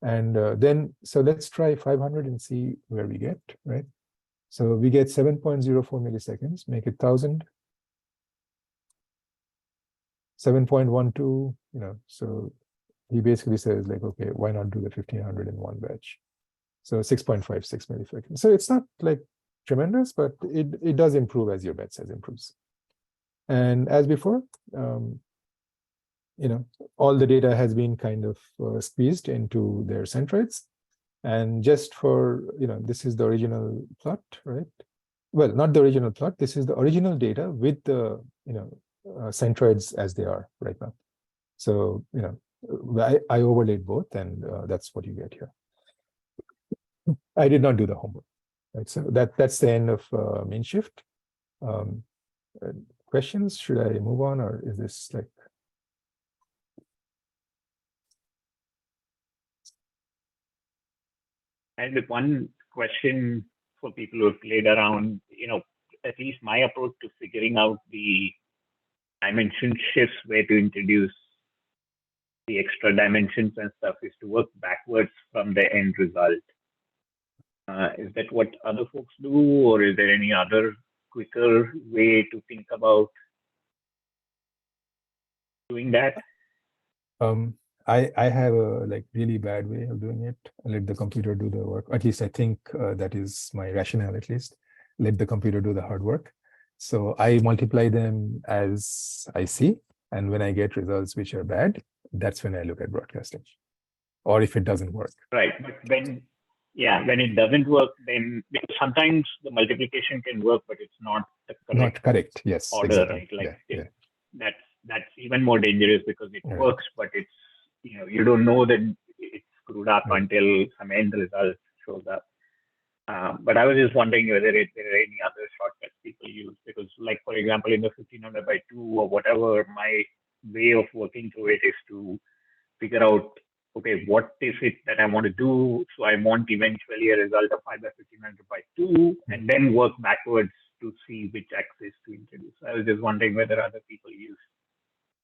And then, so let's try 500 and see where we get, right? So we get 7.04 milliseconds, make it 1000. 7.12, so he basically says like, okay, why not do the 1500 in one batch? So 6.56 milliseconds. So it's not like tremendous, but it does improve as your batch size improves. And as before, all the data has been kind of squeezed into their centroids. And just for, this is the original plot, right? Well, not the original plot. This is the original data with the, centroids as they are right now. So, I overlaid both, and that's what you get here. I did not do the homework, right? So that's the end of main shift. Questions? Should I move on, or is this like? And one question for people who have played around, at least my approach to figuring out the dimension shifts, where to introduce the extra dimensions and stuff, is to work backwards from the end result. Is that what other folks do, or is there any other quicker way to think about doing that? I have a really bad way of doing it. I let the computer do the work. At least I think that is my rationale, at least. Let the computer do the hard work. So I multiply them as I see. And when I get results which are bad, that's when I look at broadcasting. Or if it doesn't work. Right. But when it doesn't work, then sometimes the multiplication can work, but it's not the correct, not correct. Yes, order, exactly. Right? That's even more dangerous, because it works, but it's, you don't know that it's screwed up until some end result shows up. But I was just wondering whether there are any other shortcuts people use, because, like, for example, in the 1500 by 2 or whatever, my way of working through it is to figure out, okay, what is it that I want to do? So I want eventually a result of 5 by 1500 by 2, and then work backwards to see which axis to introduce. I was just wondering whether other people use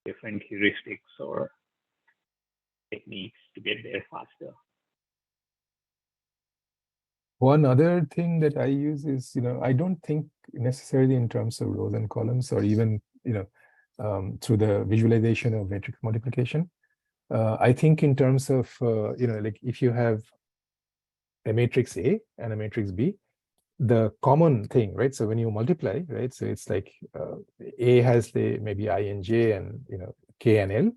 different heuristics or techniques to get there faster. One other thing that I use is, I don't think necessarily in terms of rows and columns, or even, through the visualization of matrix multiplication. I think in terms of, like if you have a matrix A and a matrix B, the common thing, right? So when you multiply, right? So it's like A has maybe I and J, and, K and L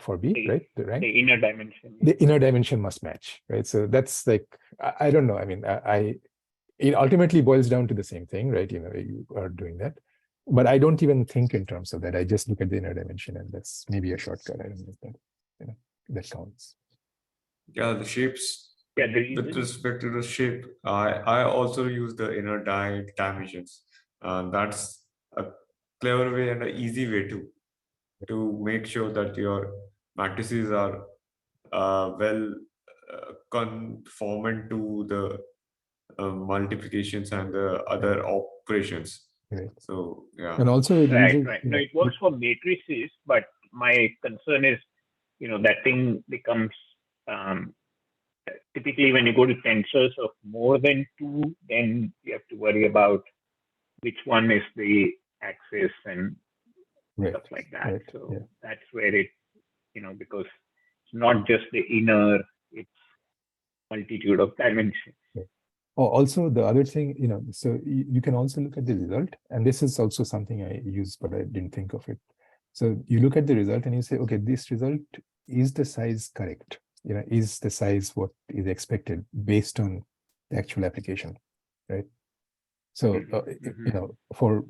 for B, right? The rank. The inner dimension. The inner dimension must match, right? So that's like, I don't know. I mean, it ultimately boils down to the same thing, right? You are doing that. But I don't even think in terms of that. I just look at the inner dimension, and that's maybe a shortcut. I don't know if that, that counts. Yeah, the shapes. Yeah, with respect to the shape, I also use the inner dimensions. That's a clever way and an easy way to make sure that your matrices are well conformant to the multiplications and the other operations. Right. So yeah. And also it right. uses, No, it works for matrices, but my concern is, that thing becomes typically when you go to tensors of more than 2, then you have to worry about which one is the axis and stuff like that. Right. So that's where it, because it's not just the inner, it's multitude of dimensions. Right. Oh, also the other thing, so you can also look at the result, and this is also something I use, but I didn't think of it. So you look at the result and you say, okay, this result, is the size correct? Is the size what is expected based on the actual application, right? So, for,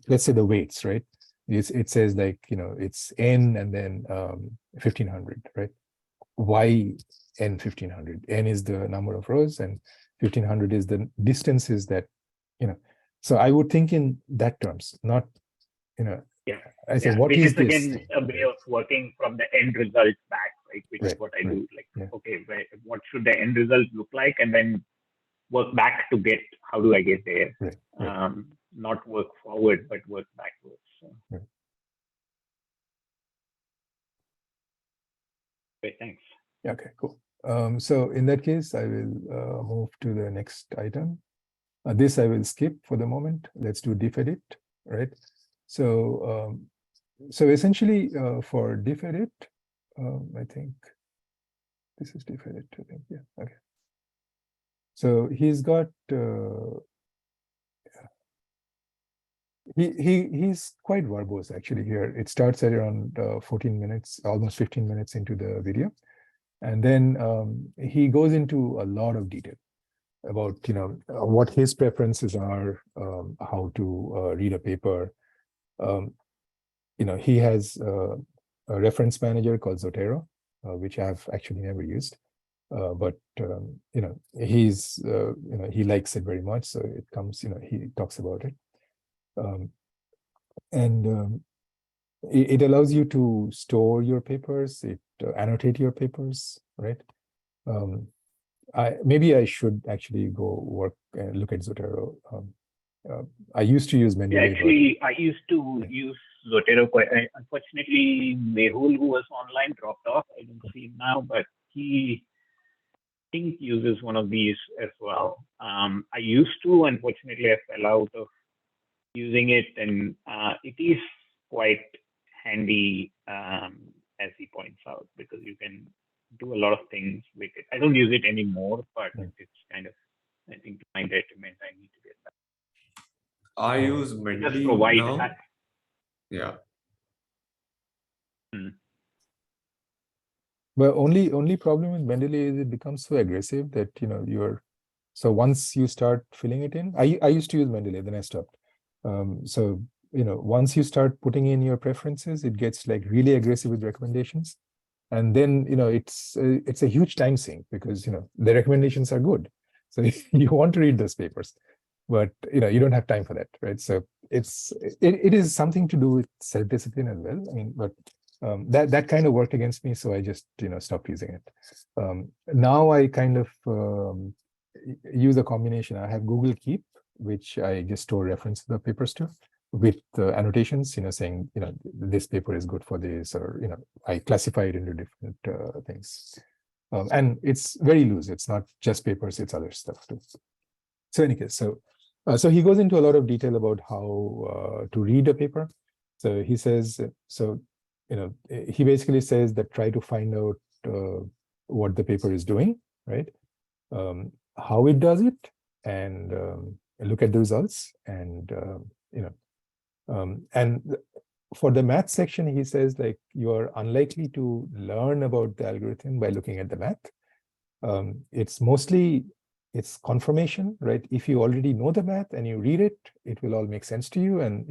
let's say the weights, right? It says like, it's N and then 1500, right? Why N 1500? N is the number of rows, and 1500 is the distances that, so I would think in that terms, not, I say, what is this? Again, a way of working from the end result back, right? Which is what I do. Like, okay, what should the end result look like, and then work back to get how do I get there. Right. Not work forward, but work backwards. So. Right. Okay, thanks. Okay, cool. So in that case, I will move to the next item. This I will skip for the moment. Let's do diff edit, right? So so essentially for diff edit, I think this is diff edit, I think, yeah, okay. So he's got he's quite verbose actually here. It starts at around 14 minutes, almost 15 minutes into the video. And then he goes into a lot of detail about, what his preferences are, how to read a paper. He has a reference manager called Zotero, which I've actually never used. But he's he likes it very much, so it comes, he talks about it. It allows you to store your papers, it annotate your papers, right? Maybe I should actually go work and look at Zotero. I used to use Mendeley. Yeah, actually, I used to use Zotero quite. Unfortunately, Mehul, who was online, dropped off. I don't see him now, but he, I think, uses one of these as well. I used to. Unfortunately, I fell out of using it, and it is quite handy, as he points out, because you can do a lot of things with it. I don't use it anymore, but it's kind of, I think, my detriment. I need to get that. I use Just Mendeley provide now. that. Yeah. But only problem with Mendeley is it becomes so aggressive that so once you start filling it in, I used to use Mendeley, then I stopped. So once you start putting in your preferences, it gets like really aggressive with recommendations, and then it's a huge time sink because the recommendations are good, so you want to read those papers, but you don't have time for that, right? So it is something to do with self-discipline as well. I mean, but that kind of worked against me, so I just stopped using it. Now I kind of use a combination. I have Google Keep, which I just store reference to the papers to, with annotations, saying this paper is good for this, or I classify it into different things, and it's very loose. It's not just papers; it's other stuff too. So, in any case, so he goes into a lot of detail about how to read a paper. So he says, he basically says that try to find out what the paper is doing, right? How it does it, and look at the results, and and for the math section, he says like you are unlikely to learn about the algorithm by looking at the math. It's mostly confirmation, right? If you already know the math and you read it, it will all make sense to you, and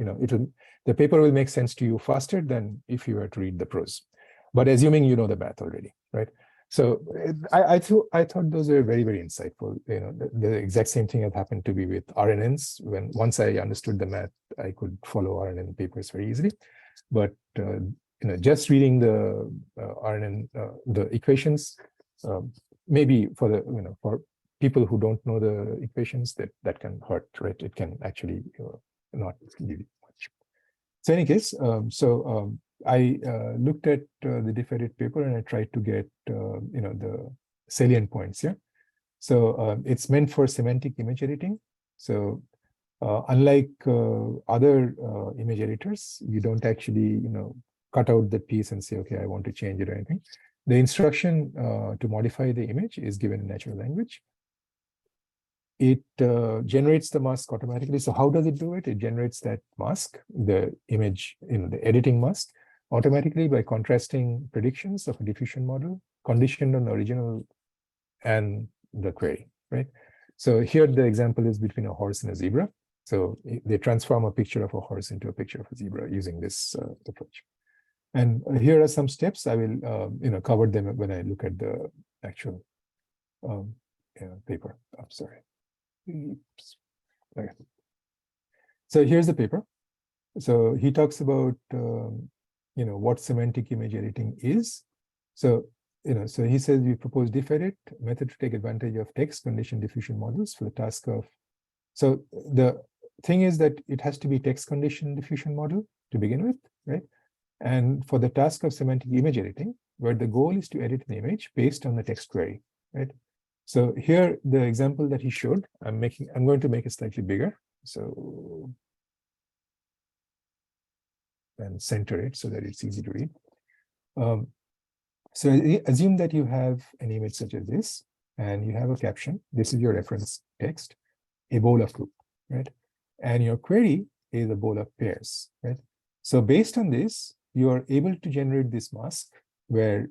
the paper will make sense to you faster than if you were to read the prose. But assuming you know the math already, right? So I thought those were very, very insightful. The exact same thing has happened to me with RNNs. Once I understood the math, I could follow RNN papers very easily. But just reading the RNN, the equations, maybe for the for people who don't know the equations, that can hurt, right? It can actually not really much. So in any case, I looked at the diff edit paper and I tried to get the salient points here. So it's meant for semantic image editing. So unlike other image editors, you don't actually cut out the piece and say, okay, I want to change it or anything. The instruction to modify the image is given in natural language. It generates the mask automatically. So how does it do it? It generates that mask, the image, the editing mask, automatically by contrasting predictions of a diffusion model conditioned on the original and the query, right? So here the example is between a horse and a zebra. So they transform a picture of a horse into a picture of a zebra using this approach. And here are some steps. I will cover them when I look at the actual paper. I'm sorry. Oops. Okay. So here's the paper. So he talks about what semantic image editing is. So so he says we propose diff-edit method to take advantage of text condition diffusion models for the task of. So the thing is that it has to be text condition diffusion model to begin with, right? And for the task of semantic image editing, where the goal is to edit an image based on the text query, right? So here, the example that he showed, I'm going to make it slightly bigger. So, and center it so that it's easy to read. So assume that you have an image such as this, and you have a caption. This is your reference text, a bowl of fruit, right? And your query is a bowl of pears, right? So based on this, you are able to generate this mask where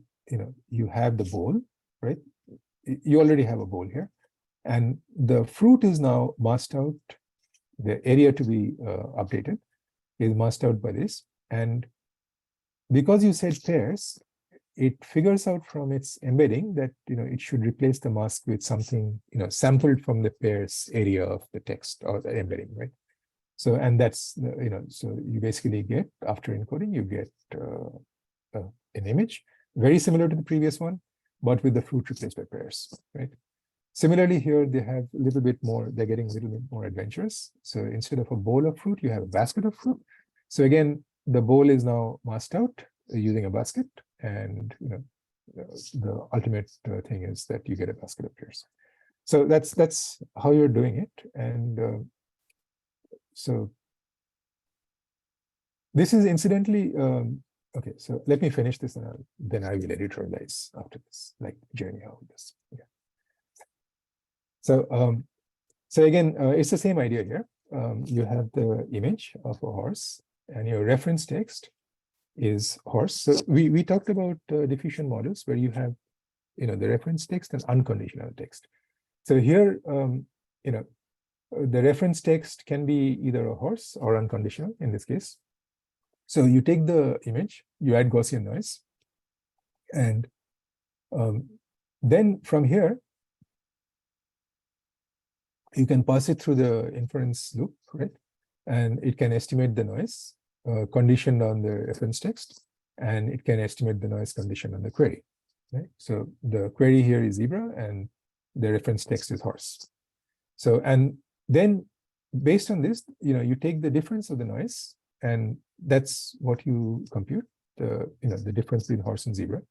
you have the bowl, right? You already have a bowl here, and the fruit is now masked out. The area to be updated is masked out by this, and because you said pears, it figures out from its embedding that it should replace the mask with something sampled from the pears area of the text or the embedding, right? So, and that's so you basically get, after encoding, you get an image very similar to the previous one, but with the fruit replaced by pears, right? Similarly, here they have a little bit more. They're getting a little bit more adventurous. So instead of a bowl of fruit, you have a basket of fruit. So again, the bowl is now masked out using a basket, and the ultimate thing is that you get a basket of pears. So that's how you're doing it, and so this is incidentally okay. So let me finish this, and then I will editorialize after this, like Jeremy how this. Yeah. So again, it's the same idea here. You have the image of a horse, and your reference text is horse. So we talked about diffusion models where you have the reference text and unconditional text. So here the reference text can be either a horse or unconditional in this case. So you take the image, you add Gaussian noise, and then from here you can pass it through the inference loop, right? And it can estimate the noise conditioned on the reference text, and it can estimate the noise conditioned on the query, right? So the query here is zebra, and the reference text is horse. So, and then based on this, you take the difference of the noise, and that's what you compute, the difference between horse and zebra,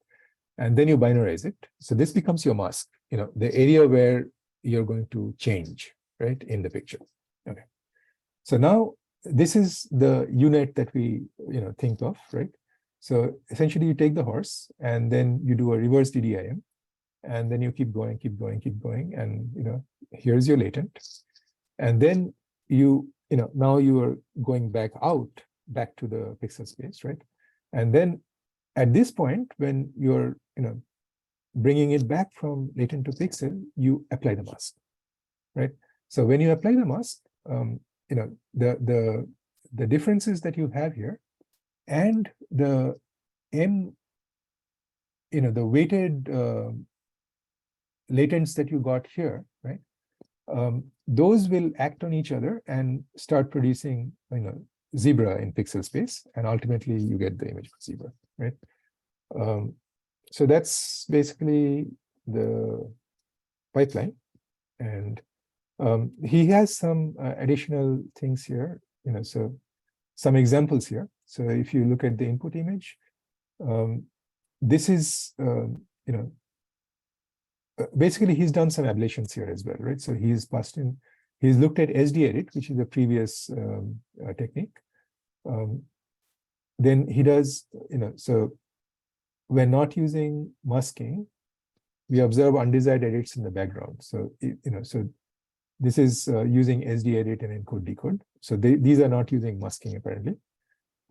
and then you binarize it. So this becomes your mask, the area where you're going to change, right, in the picture. Okay. So now this is the unit that we think of, right? So essentially you take the horse, and then you do a reverse DDIM, and then you keep going, and here's your latent, and then now you are going back to the pixel space, right? And then at this point, when you're bringing it back from latent to pixel, you apply the mask, right? So when you apply the mask, the differences that you have here and the the weighted latents that you got here, right? Those will act on each other and start producing zebra in pixel space, and ultimately you get the image of zebra, right? So that's basically the pipeline, and he has some additional things here, so some examples here. So if you look at the input image, this is basically he's done some ablations here as well, right? So he's looked at SD edit, which is the previous technique. Then he does, so we're not using masking. We observe undesired edits in the background. So, so this is using SD edit and encode decode. So these are not using masking apparently.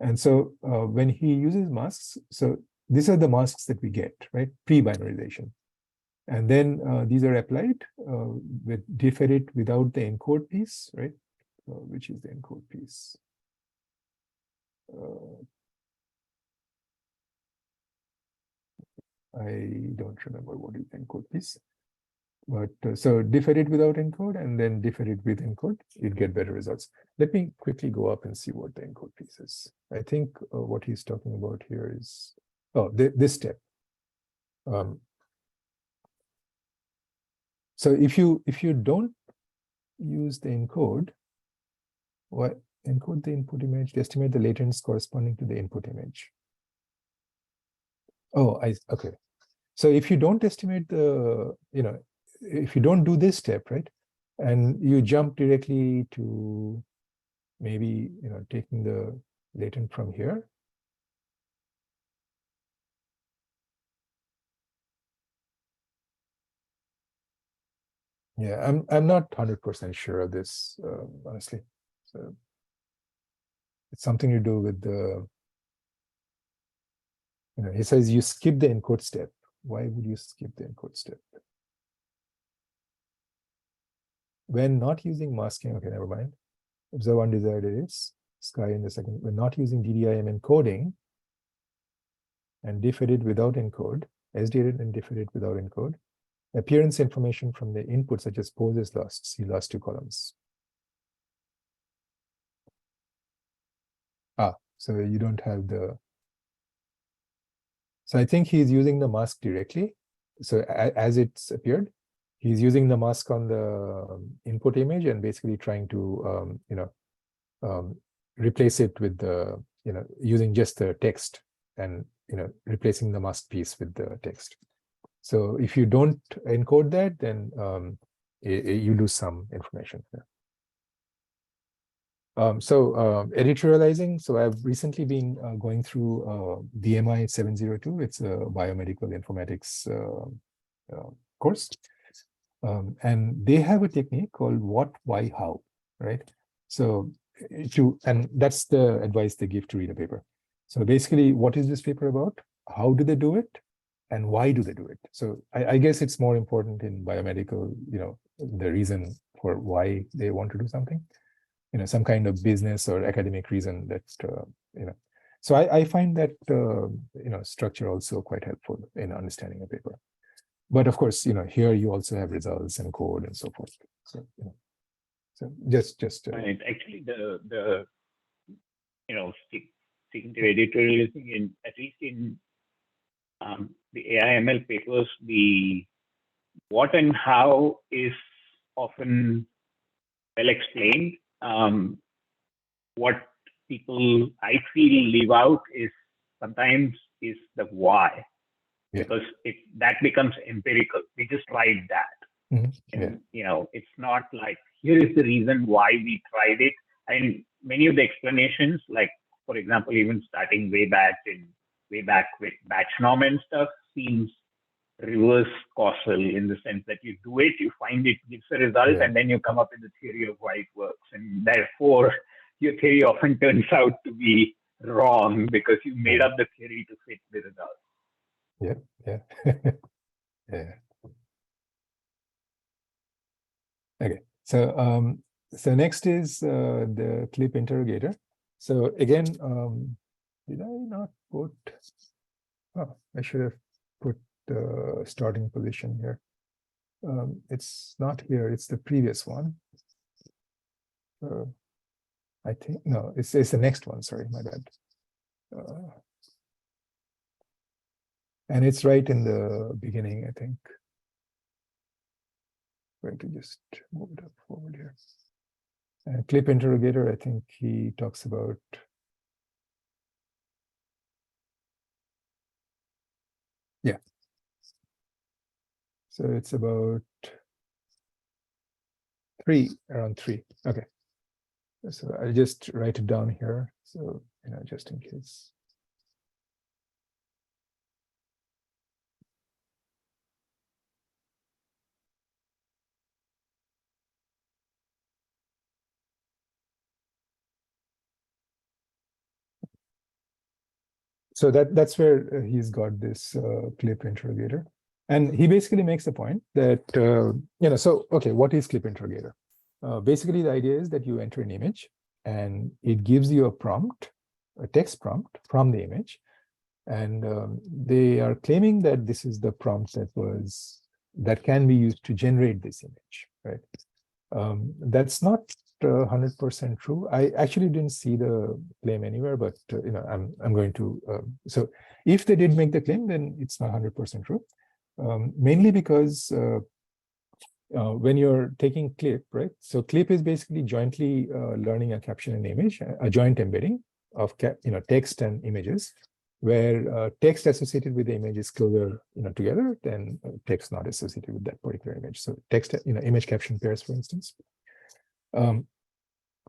And so when he uses masks, so these are the masks that we get, right? Pre-binarization. And then these are applied with diff-edit without the encode piece, right? Which is the encode piece. I don't remember what is the encode piece. But so diff-edit without encode, and then diff-edit with encode, you'd get better results. Let me quickly go up and see what the encode piece is. I think what he's talking about here is, this step. So if you don't use the encode, what encode the input image to estimate the latents corresponding to the input image. Oh, okay. So if you don't estimate the, if you don't do this step, right, and you jump directly to maybe, taking the latent from here. Yeah, I'm not 100% sure of this, honestly. So it's something to do with the, he says you skip the encode step. Why would you skip the encode step? When not using masking, okay, never mind. Observe undesired edits, sky in the second. When not using DDIM encoding and diff edit without encode, SD edit and diff edit without encode, appearance information from the input such as pose is lost. See last two columns. So you don't have the. So I think he's using the mask directly. So as it's appeared, he's using the mask on the input image and basically trying to, replace it with the, using just the text and, replacing the mask piece with the text. So if you don't encode that, then you lose some information there. Editorializing. So I've recently been going through BMI 702. It's a biomedical informatics course. And they have a technique called what, why, how, right? So and that's the advice they give to read a paper. So basically, what is this paper about? How do they do it? And why do they do it? So I guess it's more important in biomedical, the reason for why they want to do something. Some kind of business or academic reason that, so I find that, structure also quite helpful in understanding a paper. But of course, here you also have results and code and so forth. So, so just. Right. Actually, sticking to editorializing, at least in the AI/ML papers, the what and how is often well explained. What people, I feel, leave out is sometimes is the why, because that becomes empirical. We just tried that. And it's not like here is the reason why we tried it. And many of the explanations, like for example, even starting way back with batch norm and stuff, seems reverse causal in the sense that you do it, you find it gives a result, and then you come up with the theory of why it works. And therefore, your theory often turns out to be wrong because you made up the theory to fit the result. Yeah. Okay. So so next is the clip interrogator. So again, did I not put? Oh, I should have put the starting position here. It's not here, it's the previous one. I think, no, it's the next one, sorry, my bad. And it's right in the beginning, I think. I'm going to just move it up forward here. And clip interrogator, I think he talks about. Yeah. So it's about around three. Okay. So I'll just write it down here. So, just in case. So that's where he's got this clip interrogator. And he basically makes the point that, so, okay, what is clip interrogator? Basically, the idea is that you enter an image and it gives you a prompt, a text prompt from the image. And they are claiming that this is the prompt that can be used to generate this image, right? That's not 100% true. I actually didn't see the claim anywhere, but I'm going to. So if they did make the claim, then it's not 100% true. Mainly because when you're taking clip, right? So clip is basically jointly learning a caption and image, a joint embedding of text and images, where text associated with the image is closer together than text not associated with that particular image. So text image caption pairs, for instance.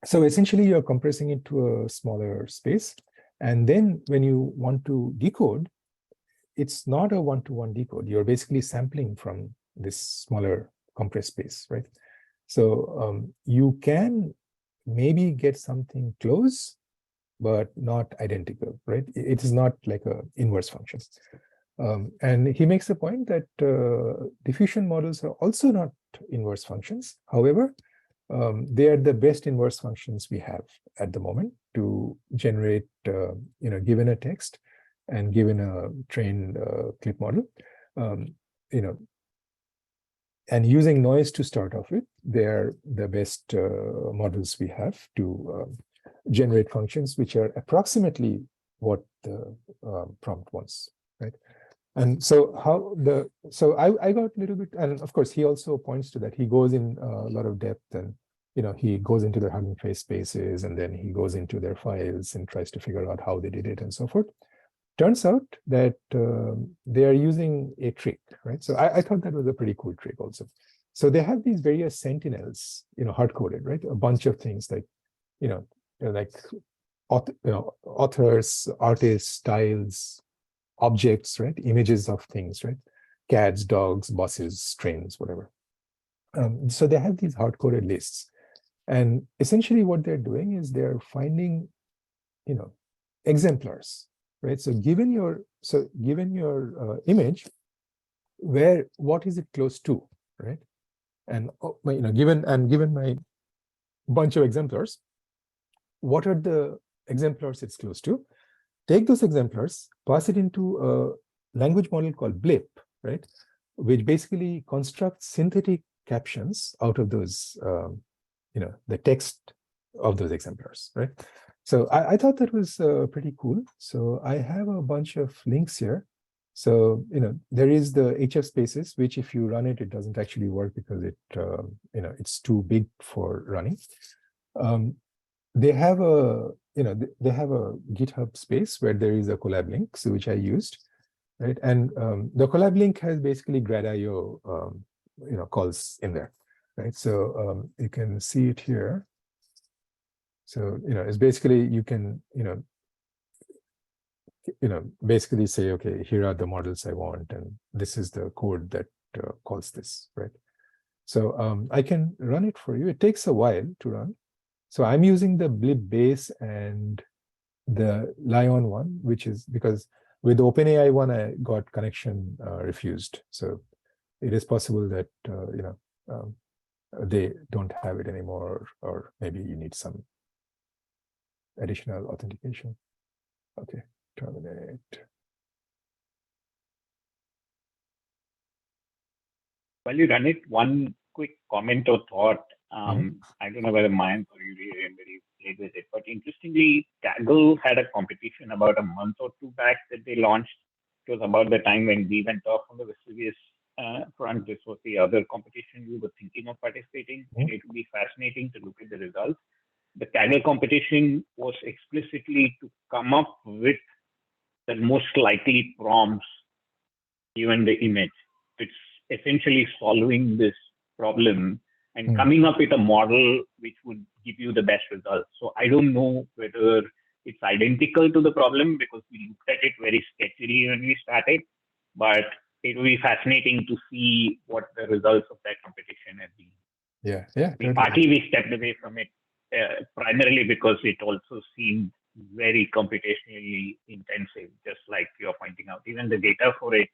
So essentially, you're compressing it to a smaller space, and then when you want to decode, it's not a one-to-one decode. You're basically sampling from this smaller compressed space, right? So you can maybe get something close, but not identical, right? It is not like a inverse function. And he makes the point that diffusion models are also not inverse functions. However, they are the best inverse functions we have at the moment to generate, given a text and given a trained clip model, and using noise to start off with, they are the best models we have to generate functions which are approximately what the prompt wants, right? And so I got a little bit, and of course he also points to that. He goes in a lot of depth, and he goes into their Hugging Face spaces, and then he goes into their files and tries to figure out how they did it and so forth. Turns out that they are using a trick, right? So I thought that was a pretty cool trick also. So they have these various sentinels, hard-coded, right? A bunch of things like, like authors, artists, styles, objects, right? Images of things, right? Cats, dogs, buses, trains, whatever. So they have these hard-coded lists. And essentially what they're doing is they're finding, exemplars, right? So given your image, what is it close to, right? And given my bunch of exemplars, what are the exemplars it's close to? Take those exemplars, pass it into a language model called Blip, right? Which basically constructs synthetic captions out of those, the text of those exemplars, right? So I thought that was pretty cool. So I have a bunch of links here. So, there is the HF spaces, which if you run it, it doesn't actually work because it, it's too big for running. They have a, they have a GitHub space where there is a collab link, so which I used, right? And the collab link has basically grad.io, calls in there, right? So you can see it here. So, it's basically, you can, basically say, okay, here are the models I want, and this is the code that calls this, right? So I can run it for you. It takes a while to run. So I'm using the Blip base and the Lion one, which is because with the OpenAI one, I got connection refused. So it is possible that, they don't have it anymore, or maybe you need some additional authentication. Okay, terminate. While you run it, one quick comment or thought. I don't know whether Mayank or you really played with it, but interestingly, Kaggle had a competition about a month or two back that they launched. It was about the time when we went off on the Vesuvius front. This was the other competition we were thinking of participating, and it would be fascinating to look at the results. The Kaggle competition was explicitly to come up with the most likely prompts given the image. It's essentially solving this problem and coming up with a model which would give you the best results. So I don't know whether it's identical to the problem because we looked at it very sketchily when we started, but it will be fascinating to see what the results of that competition have been. Yeah. Partly we stepped away from it primarily because it also seemed very computationally intensive, just like you're pointing out. Even the data for it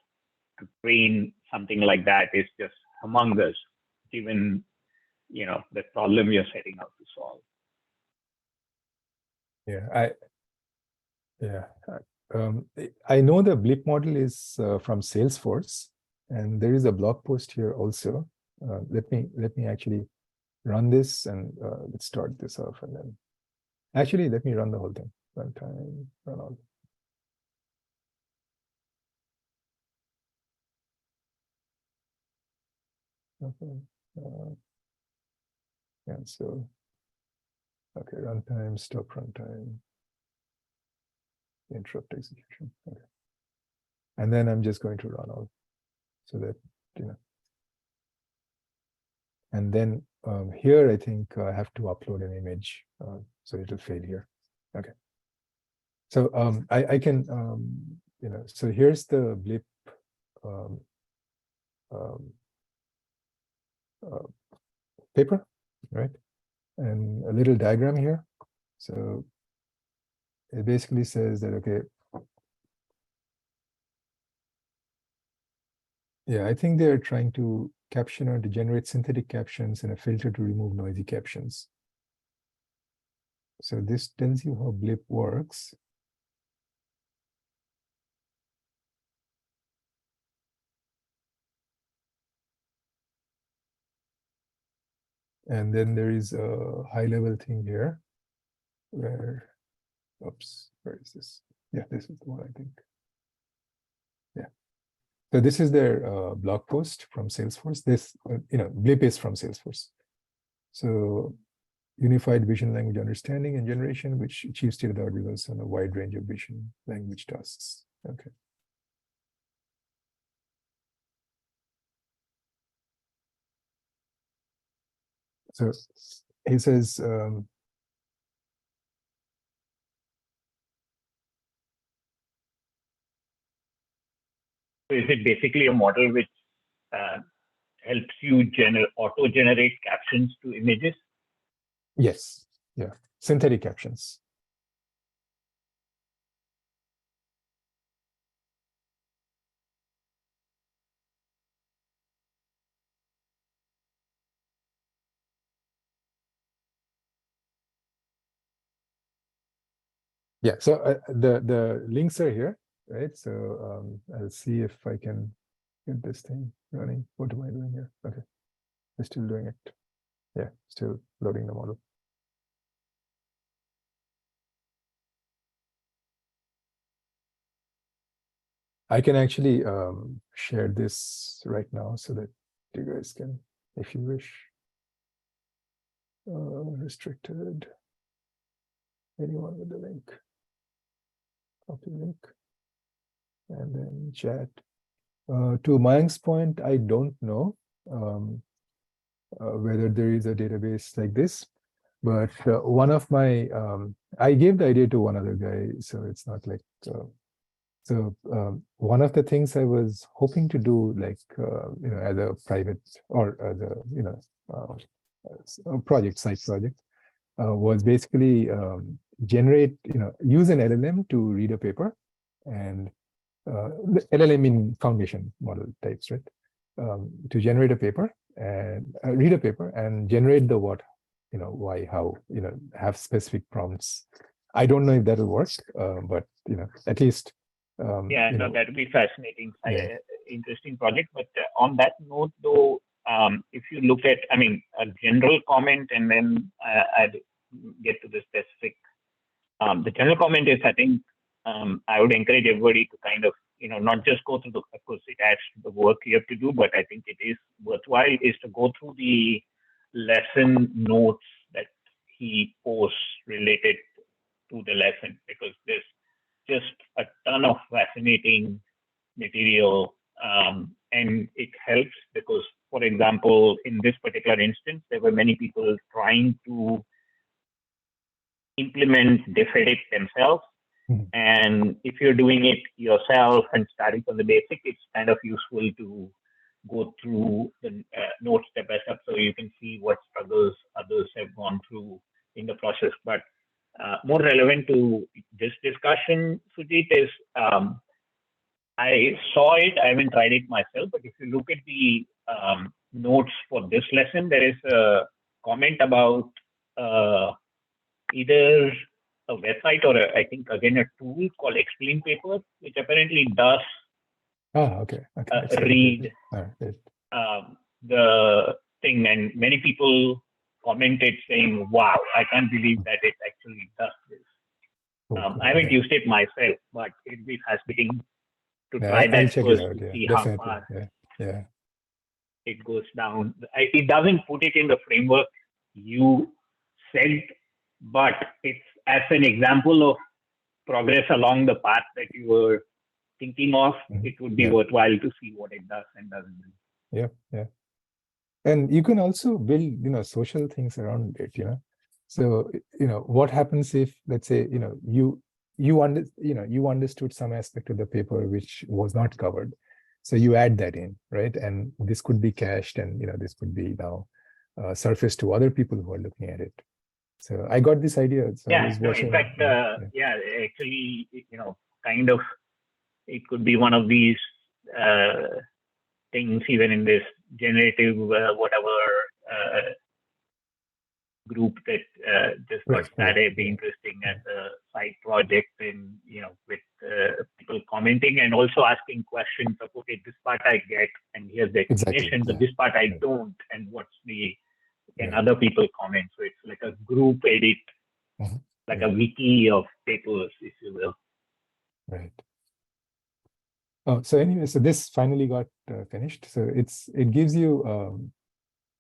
to train something like that is just humongous, given the problem you're setting out to solve. I know the Blip model is from Salesforce, and there is a blog post here also. Let me actually run this and let's start this off, and then actually let me run the whole thing. Runtime, run all. Okay. Cancel. Okay, runtime, stop runtime. Interrupt execution. Okay. And then I'm just going to run all so that, and then here I think I have to upload an image, so it'll fail here. Okay. So I can, so here's the blip paper, right? And a little diagram here. So it basically says that, okay, yeah, I think they're trying to caption or to generate synthetic captions and a filter to remove noisy captions. So this tells you how blip works. And then there is a high level thing here where, oops, where is this? Yeah, this is the one, I think. Yeah. So this is their blog post from Salesforce. This, blip is from Salesforce. So unified vision language understanding and generation, which achieves state-of-the-art results on a wide range of vision language tasks. Okay. So he says, So is it basically a model which helps you auto-generate captions to images? yes, yeah, synthetic captions. Yeah, so the links are here, right? So I'll see if I can get this thing running. What am I doing here? Okay, I'm still doing it. Yeah, still loading the model. I can actually share this right now so that you guys can, if you wish. Restricted. Anyone with the link? Copy link. And then chat. To Mayank's point, I don't know whether there is a database like this, but one of my, I gave the idea to one other guy, so it's not like, one of the things I was hoping to do, like, as a private or as a project, side project, was basically generate, use an LLM to read a paper, and the LLM in foundation model types, right? To generate a paper and read a paper and generate the what, why, how, have specific prompts. I don't know if that'll work, but at least. Yeah, no, that would be fascinating, interesting project. But on that note, though, if you look at, a general comment, and then I'd get to the specific. The general comment is, I think, I would encourage everybody to kind of, not just go through of course, it adds to the work you have to do, but I think it is worthwhile, is to go through the lesson notes that he posts related to the lesson, because there's just a ton of fascinating material, and it helps because, for example, in this particular instance, there were many people trying to implement DefEdit themselves. And if you're doing it yourself and starting from the basic, it's kind of useful to go through the notes step by step so you can see what struggles others have gone through in the process. But more relevant to this discussion, Sujit, is I saw it, I haven't tried it myself, but if you look at the notes for this lesson, there is a comment about either a website or I think again a tool called Explain Paper, which apparently does read the thing, and many people commented saying, wow, I can't believe that it actually does this. Cool. I haven't Okay. used it myself, but it'd be fascinating to Yeah, try I'll that check it first out. to Yeah, see how definitely. far Yeah. it goes down. It doesn't put it in the framework you said, but it's as an example of progress along the path that you were thinking of. It would be worthwhile to see what it does and doesn't do. Yeah. And you can also build, social things around it, So, what happens if, let's say, you understood some aspect of the paper which was not covered. So you add that in, right? And this could be cached, and this could be now surfaced to other people who are looking at it. So I got this idea. So I was watching. In fact, actually, kind of, it could be one of these things even in this generative whatever group that just got started. Be interesting as a side project, and with people commenting and also asking questions of, okay, this part I get, and here's the explanation, but this part I don't, and what's the can other people comment? So it's like a group edit, like a wiki of papers, if you will. Right. Oh, so anyway, so this finally got finished. So it gives you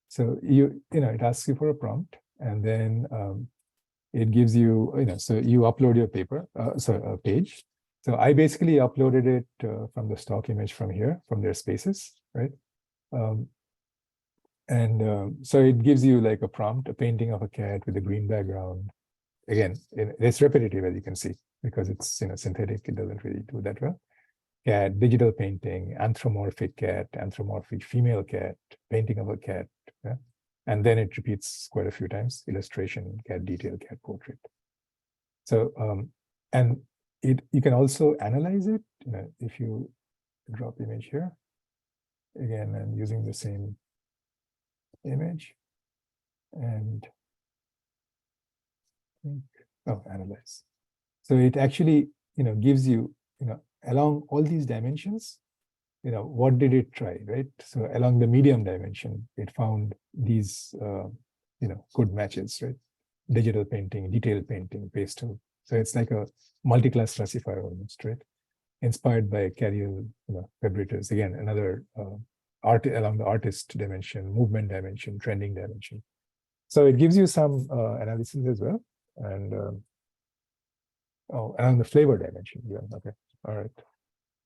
so it asks you for a prompt, and then it gives you so you upload your paper, a page. So I basically uploaded it from the stock image from here, from their spaces, right? So it gives you like a prompt, a painting of a cat with a green background. Again, it's repetitive, as you can see, because it's synthetic. It doesn't really do that well. Cat, digital painting, anthropomorphic cat, anthropomorphic female cat, painting of a cat. Yeah? And then it repeats quite a few times, illustration, cat detail, cat portrait. So, and you can also analyze it, if you drop image here. Again, I'm using the same image. And analyze. So it actually, gives you, along all these dimensions, what did it try, right? So along the medium dimension, it found these, good matches, right? Digital painting, detail painting, pastel. So it's like a multi-class classifier almost, right? Inspired by Carriel, vibrators. Again, another art along the artist dimension, movement dimension, trending dimension. So it gives you some analysis as well. And and on the flavor dimension. Yeah, okay, all right.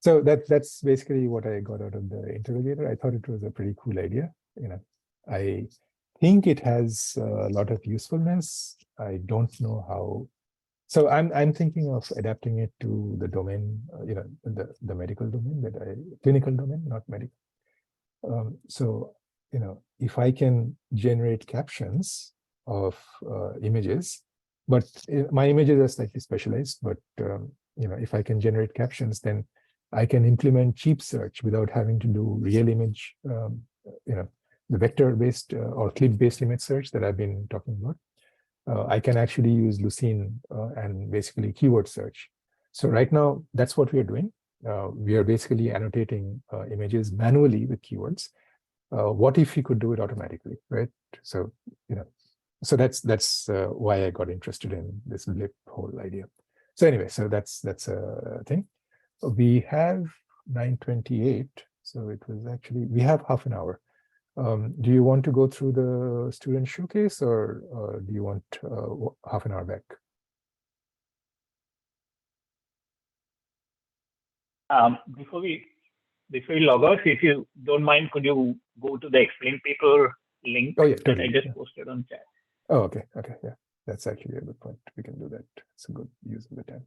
So that's basically what I got out of the interrogator. I thought it was a pretty cool idea. I think it has a lot of usefulness. I don't know how. So I'm thinking of adapting it to the domain, the medical domain, clinical domain, not medical. So if I can generate captions of images, but my images are slightly specialized, but if I can generate captions, then I can implement cheap search without having to do real image, the vector-based or clip-based image search that I've been talking about. I can actually use Lucene and basically keyword search. So right now, that's what we are doing. We are basically annotating images manually with keywords. What if you could do it automatically, right? So, so that's why I got interested in this blip whole idea. So anyway, so that's a thing. We have 9:28, so it was actually, we have half an hour. Do you want to go through the student showcase, or do you want half an hour back? Before we log off, if you don't mind, could you go to the explain paper link that I just posted on chat? Oh, okay, yeah. That's actually a good point. We can do that. It's a good use of the time.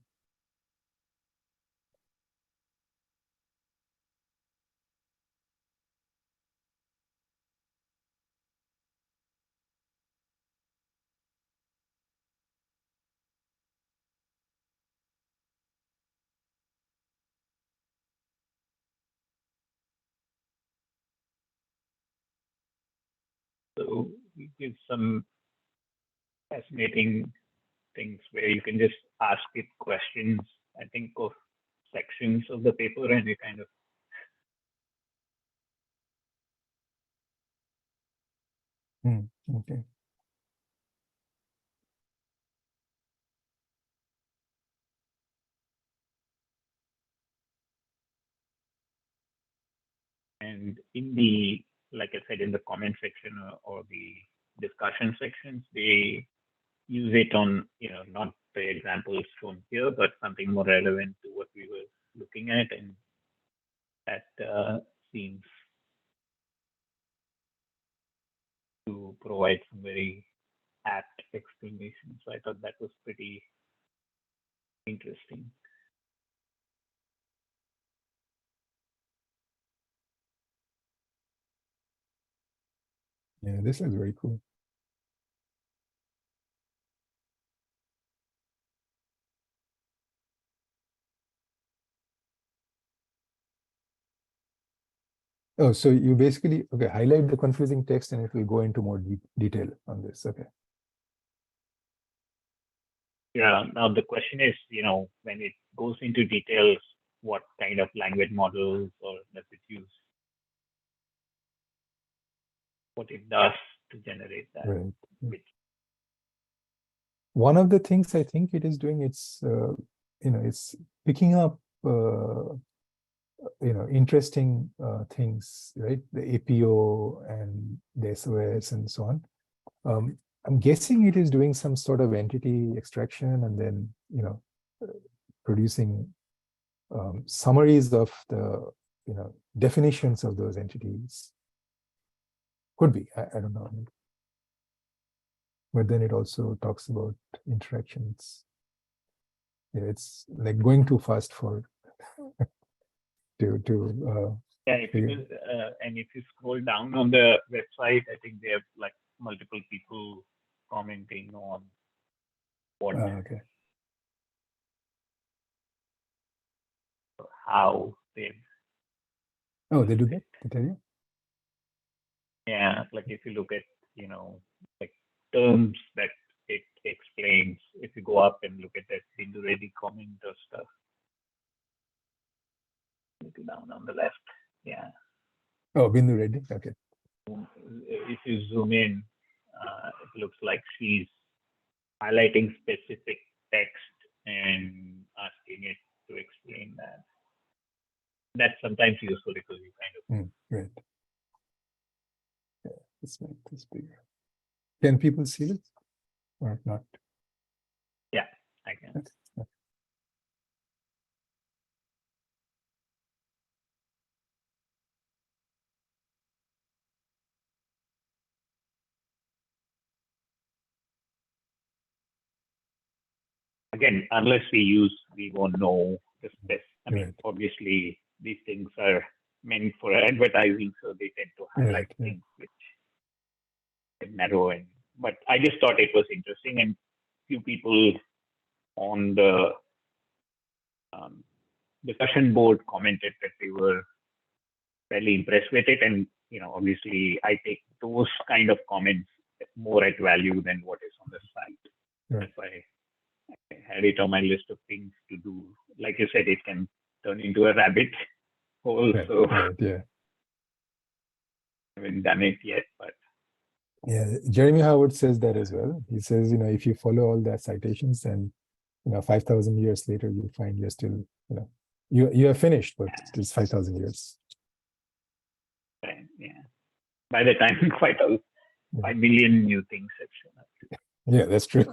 So we give some fascinating things where you can just ask it questions, I think, of sections of the paper, and you kind of Okay. And in the, like I said, in the comment section or the discussion sections, they use it on, not the examples shown here, but something more relevant to what we were looking at. And that seems to provide some very apt explanation. So I thought that was pretty interesting. Yeah, this is very cool. Oh, so you basically, okay, highlight the confusing text and it will go into more detail on this. Okay. Yeah, now the question is, when it goes into details, what kind of language models or does it use? What it does to generate that. Right. Which, one of the things I think it is doing, it's, it's picking up, interesting things, right? The APO and the SOS and so on. I'm guessing it is doing some sort of entity extraction and then, producing summaries of the, definitions of those entities. Could be, I don't know. But then it also talks about interactions. Yeah, it's like going too fast for yeah, and if you scroll down on the website, I think they have like multiple people commenting on what, okay. how they've. Oh, they do that? They tell you? Yeah, like if you look at, like terms that it explains, if you go up and look at that Bindu Reddy comment or stuff. Little down on the left. Yeah. Oh, Bindu Reddy. Okay. If you zoom in, it looks like she's highlighting specific text and asking it to explain that. That's sometimes useful because you kind of. Right. Yeah, let's make this bigger. Can people see it or not? Yeah, I can. Okay. Again, unless we won't know the best. I mean, Right. obviously these things are meant for advertising, so they tend to highlight things which narrow in. But I just thought it was interesting, and few people on the discussion board commented that they were fairly impressed with it, and obviously I take those kind of comments more at value than what is on the site. Right. That's why I had it on my list of things to do. Like you said, it can turn into a rabbit hole. Right. So Right. Yeah. I haven't done it yet, but Yeah, Jeremy Howard says that as well. He says, if you follow all the citations and 5,000 years later, you'll find you're still, you have finished, but it's 5,000 years. yeah. By the time 5 million new things have shown up. Yeah, that's true.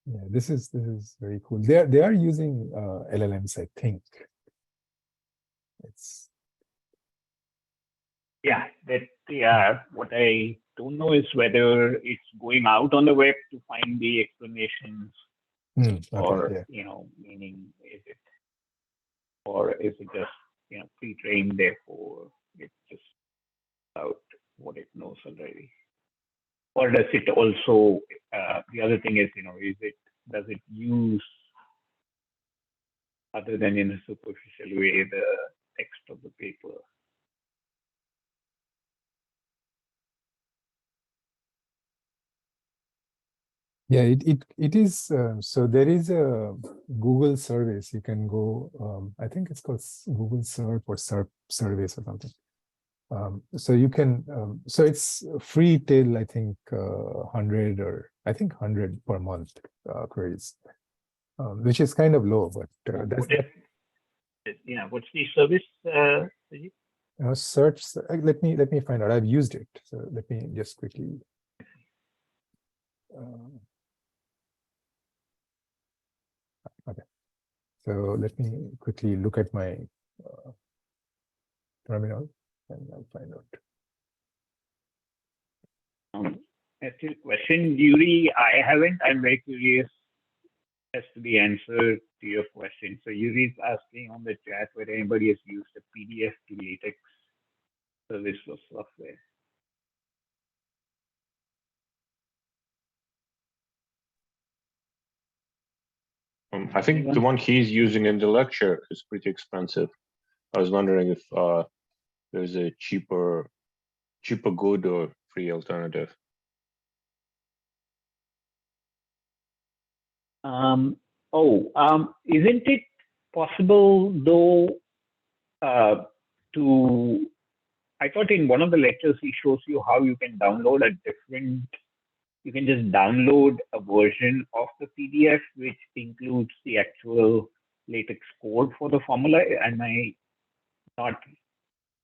Yeah, this is very cool. They are using LLMs, I think. It's What I don't know is whether it's going out on the web to find the explanations, or meaning is it, or is it just pre-trained, therefore it's just out what it knows already, or does it also? The other thing is, does it use, other than in a superficial way, the text of the paper? Yeah, it is. So there is a Google service. You can go. I think it's called Google Serp or Serp Service or something. So you can, so it's free till I think 100 or I think 100 per month queries, which is kind of low, but that's that. Yeah, what's the service? Sajid? Search. Let me find out. I've used it, so let me just quickly. Okay, so let me quickly look at my terminal, and I'll find out. Actually, question, Yuri, I haven't. I'm very curious as to the answer to your question. So Yuri is asking on the chat whether anybody has used a PDF to LaTeX service for software. I think the one he's using in the lecture is pretty expensive. I was wondering if there's a cheaper good or free alternative. Isn't it possible though to, I thought in one of the lectures he shows you how you can download a different, you can just download a version of the PDF which includes the actual LaTeX code for the formula. Am I not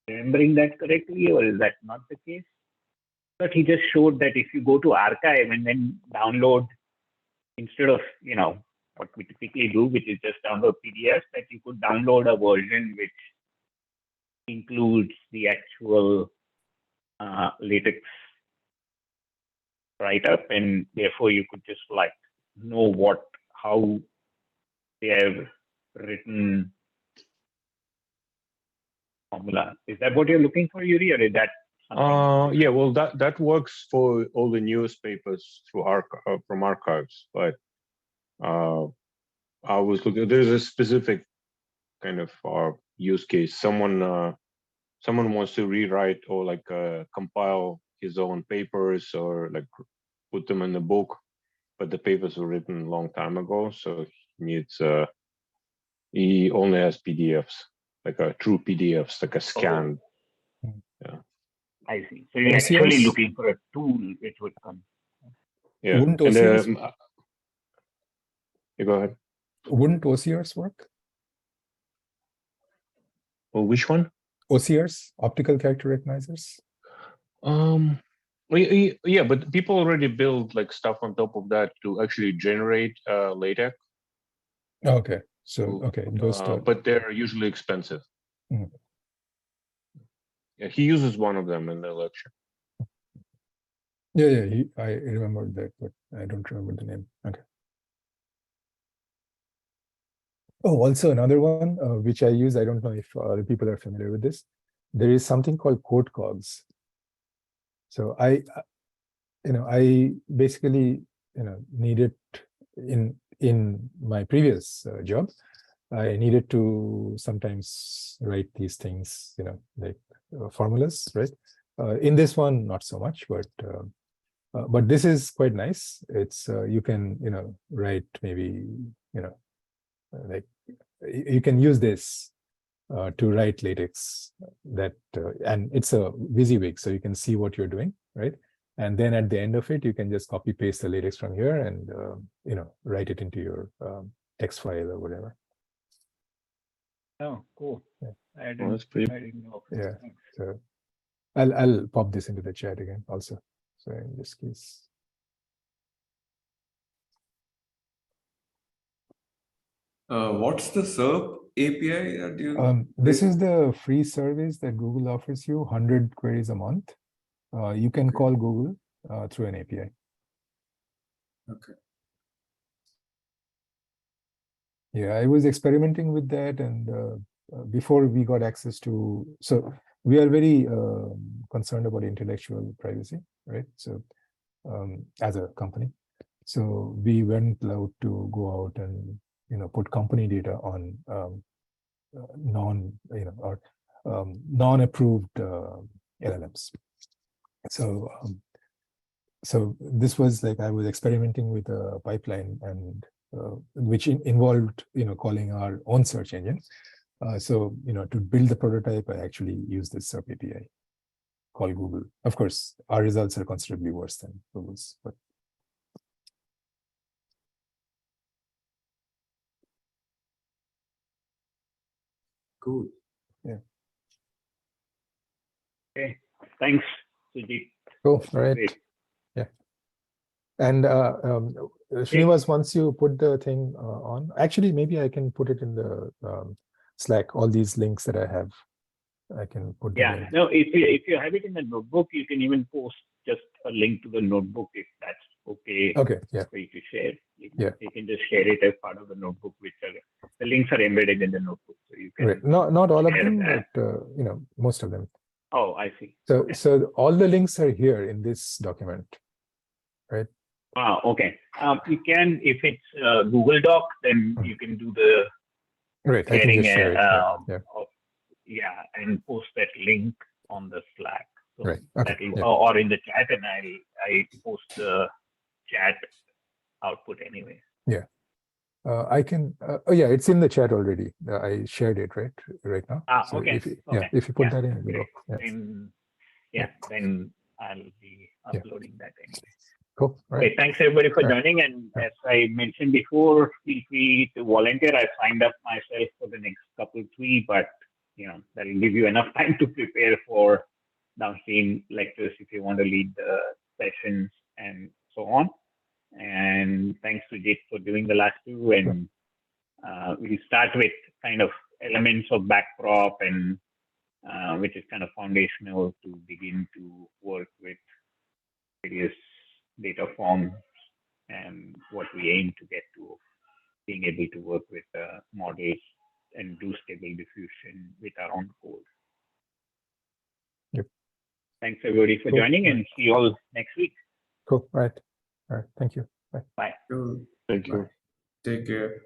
remembering that correctly, or is that not the case? But he just showed that if you go to archive and then download, instead of, you know, what we typically do, which is just download PDFs, that you could download a version which includes the actual LaTeX write-up, and therefore you could just like know how they have written formula. Is that what you're looking for, Yuri, or is that something? Yeah, well, that works for all the newest papers through from archives, but I was looking. There's a specific kind of use case. Someone wants to rewrite or like compile his own papers or like put them in the book, but the papers were written a long time ago, so he needs he only has PDFs, like a true PDFs, like a scan. Oh. Yeah, I see. So you're actually looking for a tool which would come. Yeah, wouldn't and OCRs you go ahead. Wouldn't OCRs work? Well, which one? OCRs, optical character recognizers. Yeah, but people already build like stuff on top of that to actually generate LaTeX. Okay, so okay, those but they're usually expensive. Mhm. Yeah, he uses one of them in the lecture. Yeah, I remember that, but I don't remember the name. Okay. Oh, also another one which I use. I don't know if other people are familiar with this. There is something called code cogs. So I basically needed in my previous job, I needed to sometimes write these things, like formulas, right? In this one, not so much, but this is quite nice. It's you can write maybe like you can use this to write LaTeX that and it's a WYSIWYG, so you can see what you're doing, right? And then at the end of it, you can just copy paste the LaTeX from here and write it into your text file or whatever. Oh, cool. Yeah. I didn't know. Yeah. So I'll pop this into the chat again also. So in this case. What's the SERP API that you? This is the free service that Google offers you, 100 queries a month. You can call Google through an API. Okay. Yeah, I was experimenting with that, and before we got access to, so we are very concerned about intellectual privacy, right? So as a company, so we weren't allowed to go out and put company data on non-approved LLMs. So so this was like I was experimenting with a pipeline and which involved calling our own search engine. So to build the prototype, I actually used this SERP API. call Google. Of course, our results are considerably worse than Google's, but Cool. Okay, thanks, Sujit. cool. All right. Great. Yeah. And Srinivas, once you put the thing on, actually, maybe I can put it in the Slack. All these links that I have, I can put them Yeah, in. no, if you have it in the notebook, you can even post just a link to the notebook if that's okay. Okay. Yeah. For you to share. Yeah. You can just share it as part of the notebook, which are the links are embedded in the notebook, so you can. Right. Not all of share them, that. but most of them. Oh, I see. So Okay. so all the links are here in this document, right? Okay. You can, if it's Google Doc, then you can do the Right. I can sharing, just share it. Yeah. yeah, and post that link on the Slack. So Right. Okay. that'll, Yeah. or in the chat, and I post the chat output anyway. Yeah. I can. Oh yeah, it's in the chat already. I shared it right now. So Okay. if you, Okay. if you put that in, it'll Great. go. Yeah. Then, then I'll be uploading that anyway. Cool. Right. Okay, thanks everybody for joining. And as I mentioned before, feel free to volunteer. I signed up myself for the next couple 3, but that'll give you enough time to prepare for downstream lectures if you want to lead the sessions and so on. And thanks to Jit for doing the last 2. And we'll start with kind of elements of backprop, and which is kind of foundational to begin to work with various data forms and what we aim to get to, being able to work with models and do stable diffusion with our own code. Yep. Thanks everybody for joining, and see you all next week. Cool. Right. All right. Thank you. Bye. Bye. Cool. Thank you. Take care.